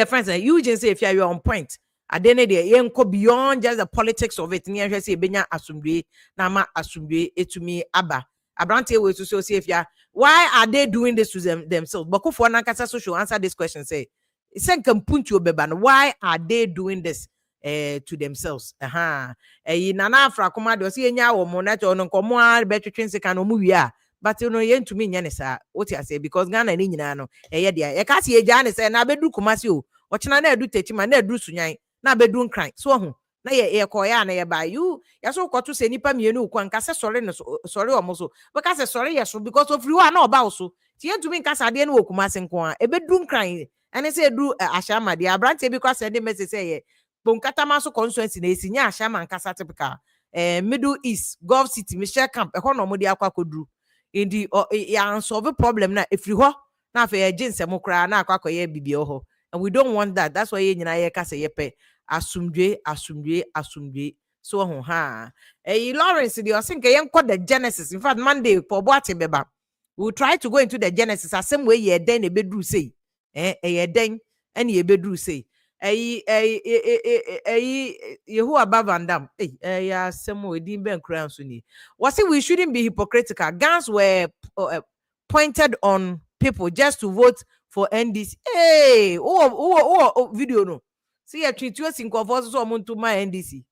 Friends, you just say if you are on point. At the end of the day, you go beyond just the politics of it. Near say benya asumdwe na ma asumdwe etumi aba. Abrante way to say if why are they doing this to themselves? Bawku for nankasa so should answer this question. Say, why are they doing this to themselves? Nana Afra Kuma do see nya wo monato no komo a betwetwen se kan omu wi a but you know yen to me nya ne sa what I say because Ghana ni nyina no dia e ka se eja ne say na bedu Kumasi o ochina na edu techima na edu sunyan na bedu nkran so ho na ye koya na ye ba you yaso kwoto se nipa mienu kwa nka se sori no sori omo so because se sori yeso because of you na oba so ti entumi nka sade na Kumasi nko a ebedu nkran ene se edu Ashaiman de abrante bi kwa send message say ye bonkatama so constituency na esinya Ashaiman nkasa typical Middle East Gulf City Michelle Camp e ho no mo de akwa koduru indi ya solve problem na efri ho na afa ye ginsem kra na akwa koye bibie ho and we don't want that. That's why ye nyina ye ka say ye pe asumdwe so ho ha Lawrence the osinke yen call the genesis. In fact Monday for boate beba we'll try to go into the genesis as same way ye den e bedru say ye den and ye bedru say Yehu above and dam yeah some we din ben kran so ni was it we shouldn't be hypocritical. Guns were pointed on people just to vote for NDC. Hey, video no. See a treat you think of us so to my NDC.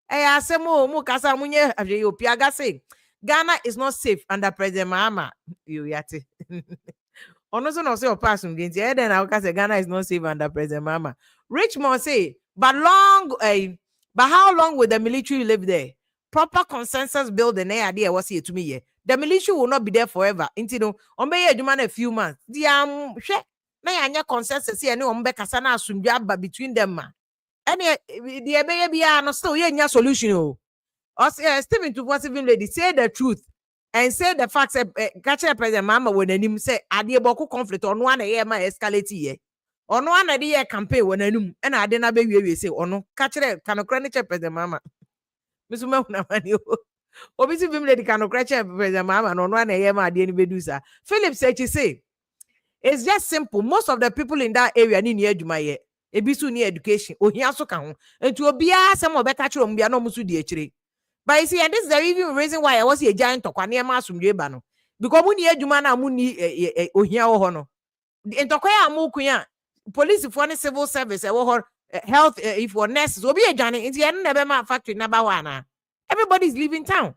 Asemo mu kasa munye Opiaga say Ghana is not safe under President Mahama. You yate. Ono so no say opasum dinti e den na say Ghana is not safe under President Mahama. Richmond say but how long will the military live there? Proper consensus building idea was here to me here. The military will not be there forever. Until a few months. The na yanya consensus here no kasa na asumdwa between them ma. Any the baby no still yenya solution o. Stephen to possible lady say the truth and say the facts. Catch President Mahama when anim say ade Bawku conflict on one year ma escalate here. On one year campaign when anum and ade na be we say ono catch kanokra President Mahama. Misuma na mani o. Obisi bim lady kanokra President Mahama no one year ma ade ni bedusa. Philip say it's just simple. Most of the people in that area ni adwuma ye. Ebisu ni education. Ohia so ka ho. Enti obia some obeka kire ombia no musu di akire. But you see, and this is the even reason why I was a giant to kwani ma asumdwe ba no. Because muni adwuma na muni ohia wo ho no. Entokoya amukuya police for any civil service health if for nurses obi adwane enti ene na be ma factory na ba wa na. Everybody is leaving town.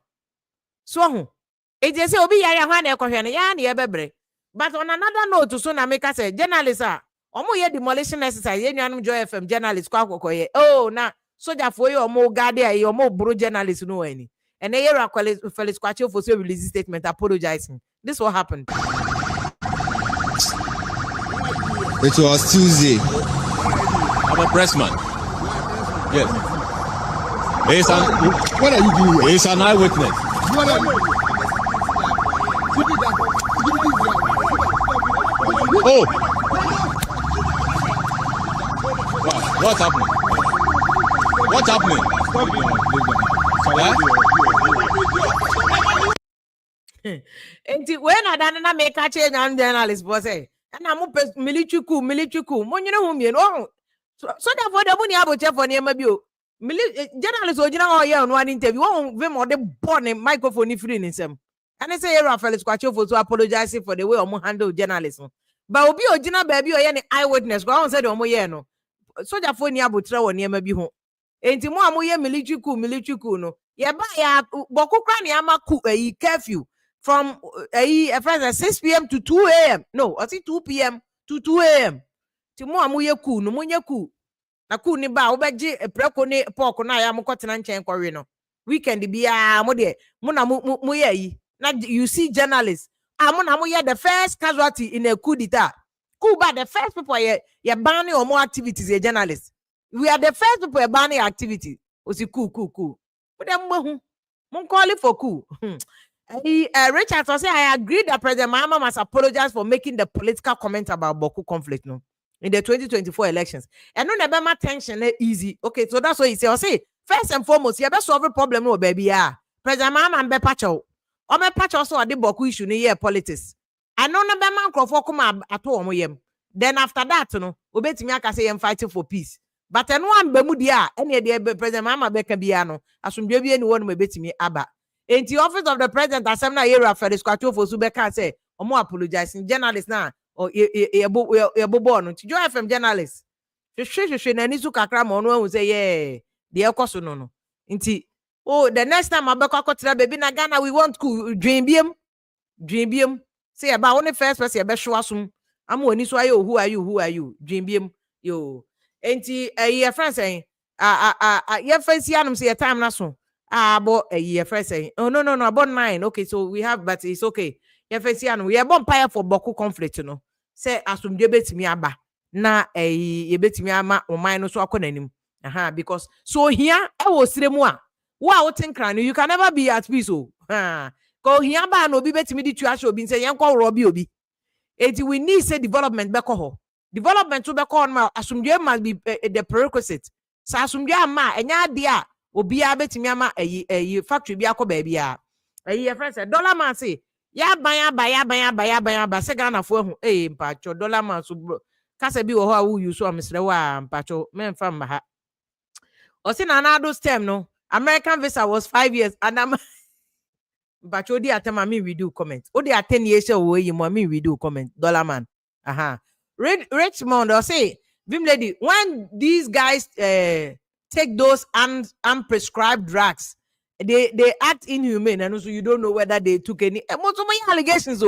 So ho. E je say obi ya ho na ekohwe no ya na ye bebre. But on another note, so na make us say journalists are omo demolition exercise. Ye nuanum Joy FM journalists kwa kokoye. Oh na soldier for you omo guard there omo bro journalists no any. And they hear Felix Kwacho for so release statement apologizing. This what happened. It was Tuesday. I'm a pressman. Yes. What are you doing? He's an eyewitness. What are you? Oh! What's happening? What's happening? And when I done make a change on journalist, boss, and I'm military coup. When you know whom you know. So therefore, the money about Jeff on your journalists original on one interview. Them or the born microphone free in some. And I say, Felix Kwacho for to apologizing for the way Omo handle journalism. But obi original baby or any eyewitness. Go on said Omo ye no. So therefore, ni abutra won ye maybe home. Enti mo amoye military coup no. Ye ba ya Bawku kra ni ama coup curfew from 6 p.m. to 2 a.m. No, I see 2 p.m. to 2 a.m. Ti mo amoye coup no monye coup. Na coup ni ba obeje preko ni pork na ya mo kwetena nchen kwwe no. Weekend bia mo de mo na mo ye yi. Now you see journalists. The first casualty in a coup d'etat. Cuba, the first people you're banning or more activities. A journalists. We are the first people banning activity. Was it cool? But then, mon call it for coup. Richard say I agree that President Mahama must apologize for making the political comment about Bawku conflict. No, in the 2024 elections. And no never my tension easy. Okay, so that's what he say. I say first and foremost, you better solve a problem, no baby. President Mahama and Bepacho. O me patch also ade Bawku issue ni here politics. I know na be man crofo come ato omo yem. Then after that no, obetimi aka say yem fighting for peace. But eno am be mu dia, ene de President Mahama be ka bia no, asomdwe bi eni wonu obetimi aba. Enti office of the president asem na area Felix Kwacho for su be ka say omo apologizing journalist na o bobo no. Joy FM journalist. Hwehwehwe na ni su kakra ma ono hu say yeah, de ekoso no. Enti oh, the next time I be baby na Ghana, we want to dream beam. Say about only first person be show asum. I'm when you who are you? Dream beam. Yo. Enti your friend saying your fancy anum say time na so. But your friend saying, oh no, about 9. Okay, so we have, but it's okay. Your fancy anum we are bonfire for Bawku conflict, you know. Say asumdwe betimi aba na ye betimi ama oman no so akonanim. Because so here I was siremu wa wotenkra no you can never be at peace oh. Ko here ba no obi betimi di tuashe obi say yenko robi obi. We need say development beko ho. Development to beko on ma asumdwe must be the prerequisite. Sa asumdwe ama enya de a obi a betimi ama factory bi akọ ba bia. Your friend say dollar man say ya ban se Ghana fo hu mpacho dollar man so bro kasa bi wo ho a wo use so amsre wa mpacho memfa mba ha o se na na do stem no American visa was 5 years and I'm mpacho di atema me we do comment o di 10 years o yi mo me we do comment dollar man Richmond or say Vim lady when these guys take those unprescribed drugs they act inhumane and also you don't know whether they took any more allegations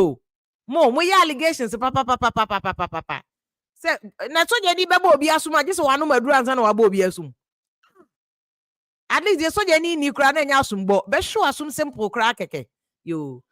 more allegations papa say na so je di bebo obi asuma just one no maduru ansa na wabo obi asum at least the so je ni kra na nya asumbo be show asum simple kra keke yo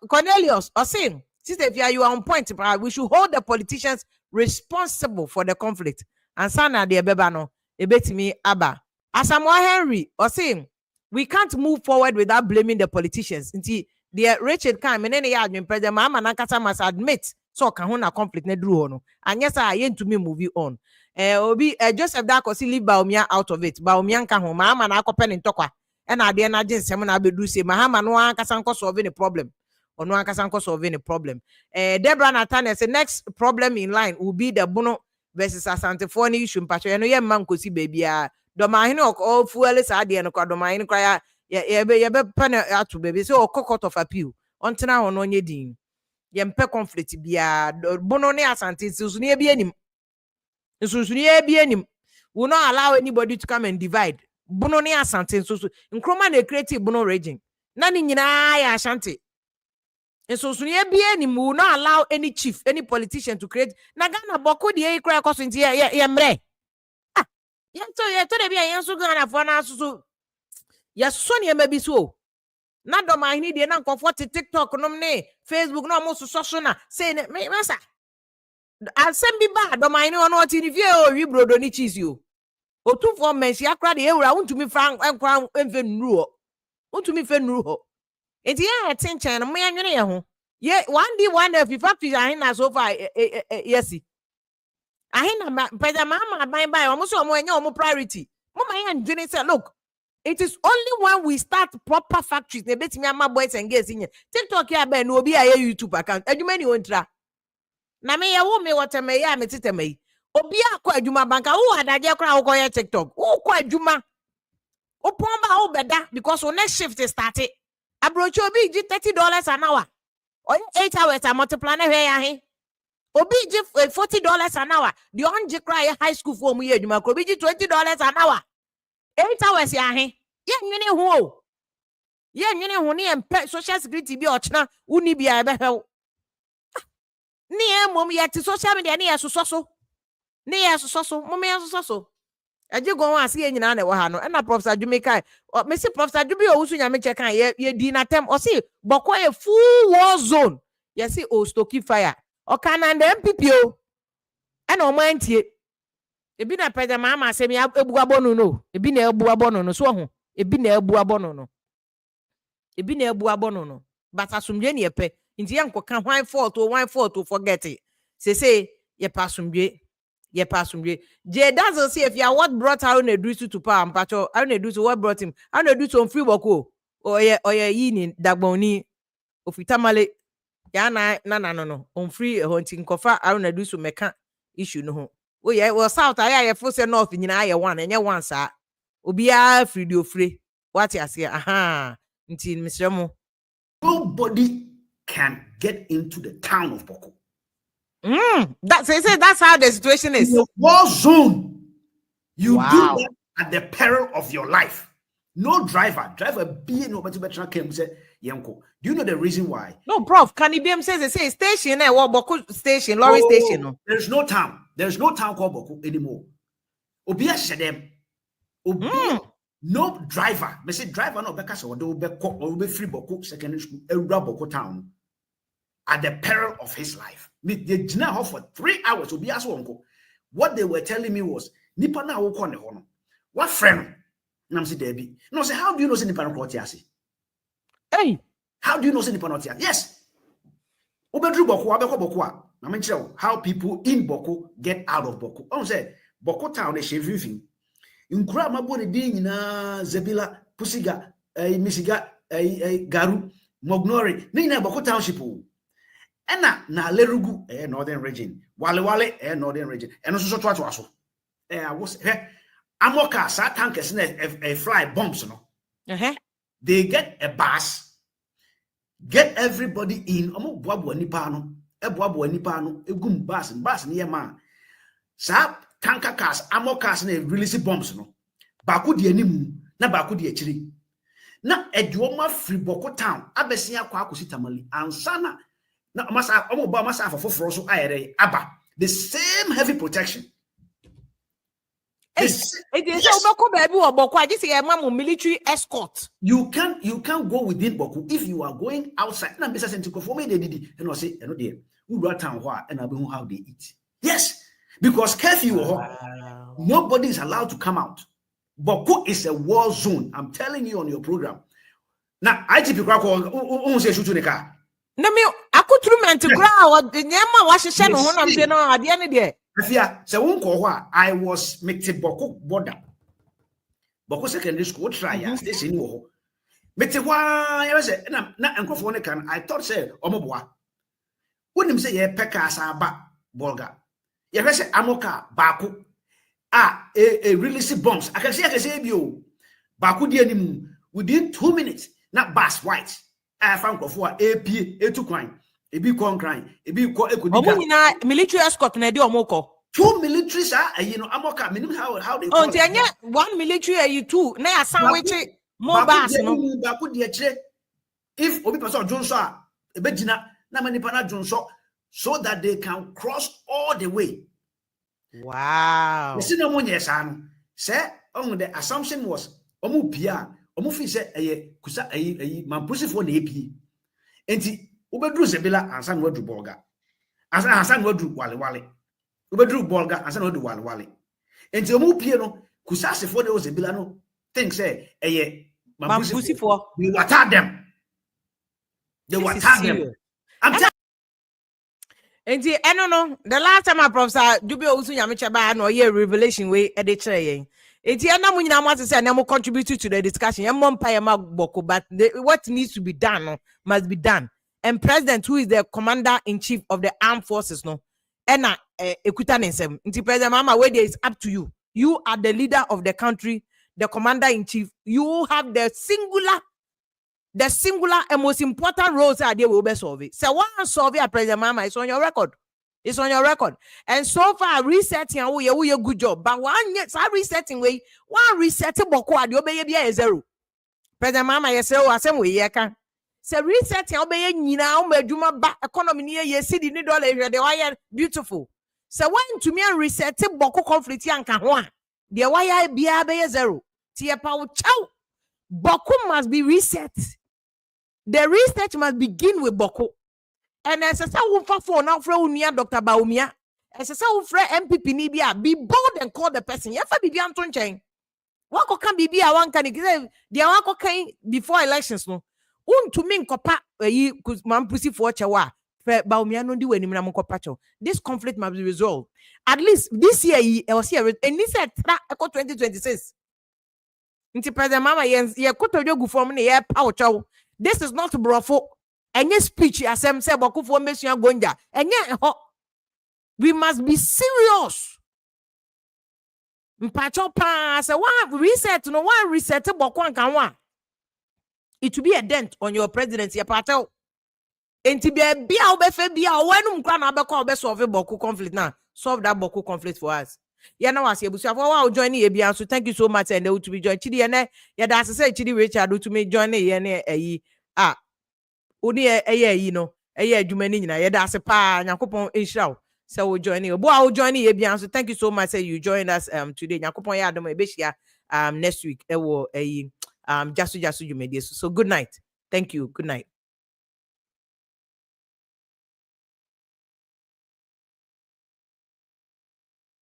Cornelius osin sister if you are on point we should hold the politicians responsible for the conflict and sana de beba no ebetimi aba Asamoah Henry osin we can't move forward without blaming the politicians. Inti the Richard Khan menene ya admin president mama nankasa must admit so kan ho na conflict na duru ho no. And yes I ain't to me movie on. Obi Joseph Dakosi leave Baumia out of it. Baumia kan ho mama na akopɛ ne ntokwa. E na ade na agensem na abedu se mahama no ankasa nko solve the problem. Ono ankasa nko solve the problem. Deborah Nathan say next problem in line will be the Bono versus Asante Foni issue mpacho. Eno ye man kosi baby a Domahine or fuel is idea and Domahine cry, ye be pen to baby, so court of appeal. Until now, on your dean. Yempe conflict be a bonone asante, Susunia be any. Susunia be any. Will not allow anybody to come and divide. Bonone asante, Susu. In Croma, they creative bono raging. None in I ashanti. And Susunia be any will not allow any chief, any politician to create Nagana Bawku the cry cost into yamre. Yeah, to the be a yansu Ghana for now. So, yes, Sonia may be so. Not do my need and comfort TikTok, no, Facebook, no, most social, saying, me, massa. I'll send me bad, do my know what in the view or you, bro, don't cheese you. Or 2 4 men, she cried the I want to me frank and crown and rule. Want to me fen rule. It's yeah, attention, a man, yeah, one day, one if you factories are in so far, yes. I but the mama by almost more priority. Mama and Jenny said, look, it is only when we start proper factories, they bet me my boys and girls in here. TikTok here, Ben will be a YouTube account. And you many won't try. Na me ya wo me what me ya me tete me. Obi akwa adwuma banka wo adaje kra wo koye TikTok. Wo kwa adwuma. O pomba wo beda because our next shift is started. Abrocho obi gi $30 an hour. Or 8 hours I multiply na hwe ya he. Obi gi $40 an hour. The onje cry high school for mu ye adwuma. Obi gi $20 an hour. 8 hours ya he. Ye nwene ho. Ye nwene ho ne empe social security bi ochna uni bia ebe hew. Ni mom ye ti social media ni yesoso. Ni yesoso. Mom yesoso. Aje go wan ase ye nyina na wo ha no. Na Professor Jumika. Me si Professor Jubi o wusu nyame check kan ye di na tem. O si boko a full war zone. Ye si o stocky fire. O kanan de MPP o. E na o man tie. Ebi na pede mama se me ebu abonu no. Ebi na ebu abonu no so ho. Ebi na ebu abonu no. Ebi na ebu abonu no. But asumdwe ne yepe. Nti yankoka why fault to forget it. Say ye pasumdwe. Ye pasumdwe. Jay doesn't say if you are what brought Aaron Edusu to power mpacho. Aaron Edusu what brought him? Aaron Edusu on free Bawku. Or ye yini dagboni ofitamale. Ya na no. On free hunting kofa Aaron Edusu meka issue no ho. Oh yeah, well south aya ye fo say north nyina ye one enye one sa. Obi a free do free. What you say? Aha. Nti misremo. Nobody can get into the town of Bawku. That's how the situation is. In a war zone, you Wow. do that at the peril of your life. No driver being over to Betra came say, Yanko. Do you know the reason why? No, Prof. Can IBM says they say station what Bawku station, lorry station. No. There's no town. There's no town called Bawku anymore. Obi them. Obi no driver. Me say driver no beka so be free Bawku secondary school Bawku town at the peril of his life. Me they deny for 3 hours. Obi aso uncle. What they were telling me was nipa na wo ko ne ho no. What friend? And I'm saying, Debbie. No, say, how do you know say nipa no ko tiase? Hey, how do you know say nipa no tiase? Yes. Obedru Bawku abeko Bawku a. I mean, how people in Bawku get out of Bawku. I say Bawku town is everything. Nkura mabo ne din nyina Zebila, Pusiga, Misiga, Garu, Mognori. Ni na Bawku township o. Ena na Lerugu northern region. Wale northern region. Eno so to aso. I was Amoka sa tankers na fly bombs no. They get a bus, get everybody in. Omo boabo nipa no. Eboabo nipa no egum bus ne ma. Sa tanker cars, Amokas na release bombs no. Bawku de animu na Bawku de akiri. Na eduoma free Bawku town abesia kwa akosi tamale ansana na masa omo ba masa afoforo so ayere aba the same heavy protection. Military escort. You can't go within Bawku if you are going outside. Na business into for me they did and I say no there. We go town and I be how they eat. Yes, because curfew nobody is allowed to come out. Bawku is a war zone. I'm telling you on your program. Now IGP Krako say shoot to the car. No me accoutrement ground the nyama wa hye no honam de no ade ne de. Afia se won ko ho a I was mete Bawku border. Bawku secondary school try ya station wo ho. Mete wa ya say na enkofo ne kan I thought say omoboa. Wonim say ye peka asa ba bolga. Ye say amoka Bawku a release bombs. I can say bi o. Bawku de animu within 2 minutes na bus white. I found for AP etu kwan ebi kon kran ebi ko ekodiga omuna military escort na de omoko 2 militaries amoka minimum how they call it. 1 military you 2 na sandwich more bus no Bawku de kire if obi person jonso ebegina na manipa na jonso so that they can cross all the way. Wow. You see no money no say on the assumption was omu pia omu fi say kusa mampusifo na epi enti ubedru Zebila ansa na wadu bolga ansa na wadu wale ubedru bolga ansa na wadu wale enti omu pie no kusa asefo de Zebila no think say mampusifo we water them they water them. Enti no the last time I Professor Dubio Usu Nyamechaba no ye revelation way e de kire yen. Enti mu nyina mo say na mo contribute to the discussion. Ye mo mpa ye ma Bawku, but what needs to be done must be done. And President, who is the commander in chief of the armed forces, no, ena ekuta nsem. Enti President Mama, where there is up to you. You are the leader of the country, the commander in chief. You have the singular and most important roles are there will be solved. So one solve a President Mama is on your record. It's on your record. And so far, resetting we a good job. But one yet resetting way, one resetting Bawku you obey a zero. President Mama, yes, so same way, yeah, can. So resetting obey now, Meduma back economy near ye city $1 the wire beautiful. So when to me resetting Bawku conflict yanka one. The wire be a zero. Tia power chow. Bawku must be reset. The research must begin with Bawku. And as a for now, Dr. Baumia, as a MPP Nibia, be bold and call the person. Yafa be Anton Chain. Wako can be a one can give the Wako came before elections. No, to mean copa, you could man pussy for Chawa. Baumia no do any Pacho. This conflict must be resolved. At least this year, I was here, and this year, 2026. Inti President Mama, ye koto yogu for me, ye power chow. This is not brofo. Any speech as say Bawku for Messia Gonja. And we must be serious. Mpacho pass one reset Bawku and one. It will be a dent on your presidency. Pacho. And to be a bia when be solve Bawku conflict now. Solve that Bawku conflict for us. Yeah, now I say, but joining ABN. So thank you so much, and they will be join Chidi and yeah, that's say Chidi Richard to me join only a you know, a year Jumani, yeah, that's a pa, Yakupon Israel. So we'll join you. Boy, I'll join you. So thank you so much. Say you joined us today. Nyakopon ya adom ebeshia next week. Jasu you made this. So good night. Thank you. Good night.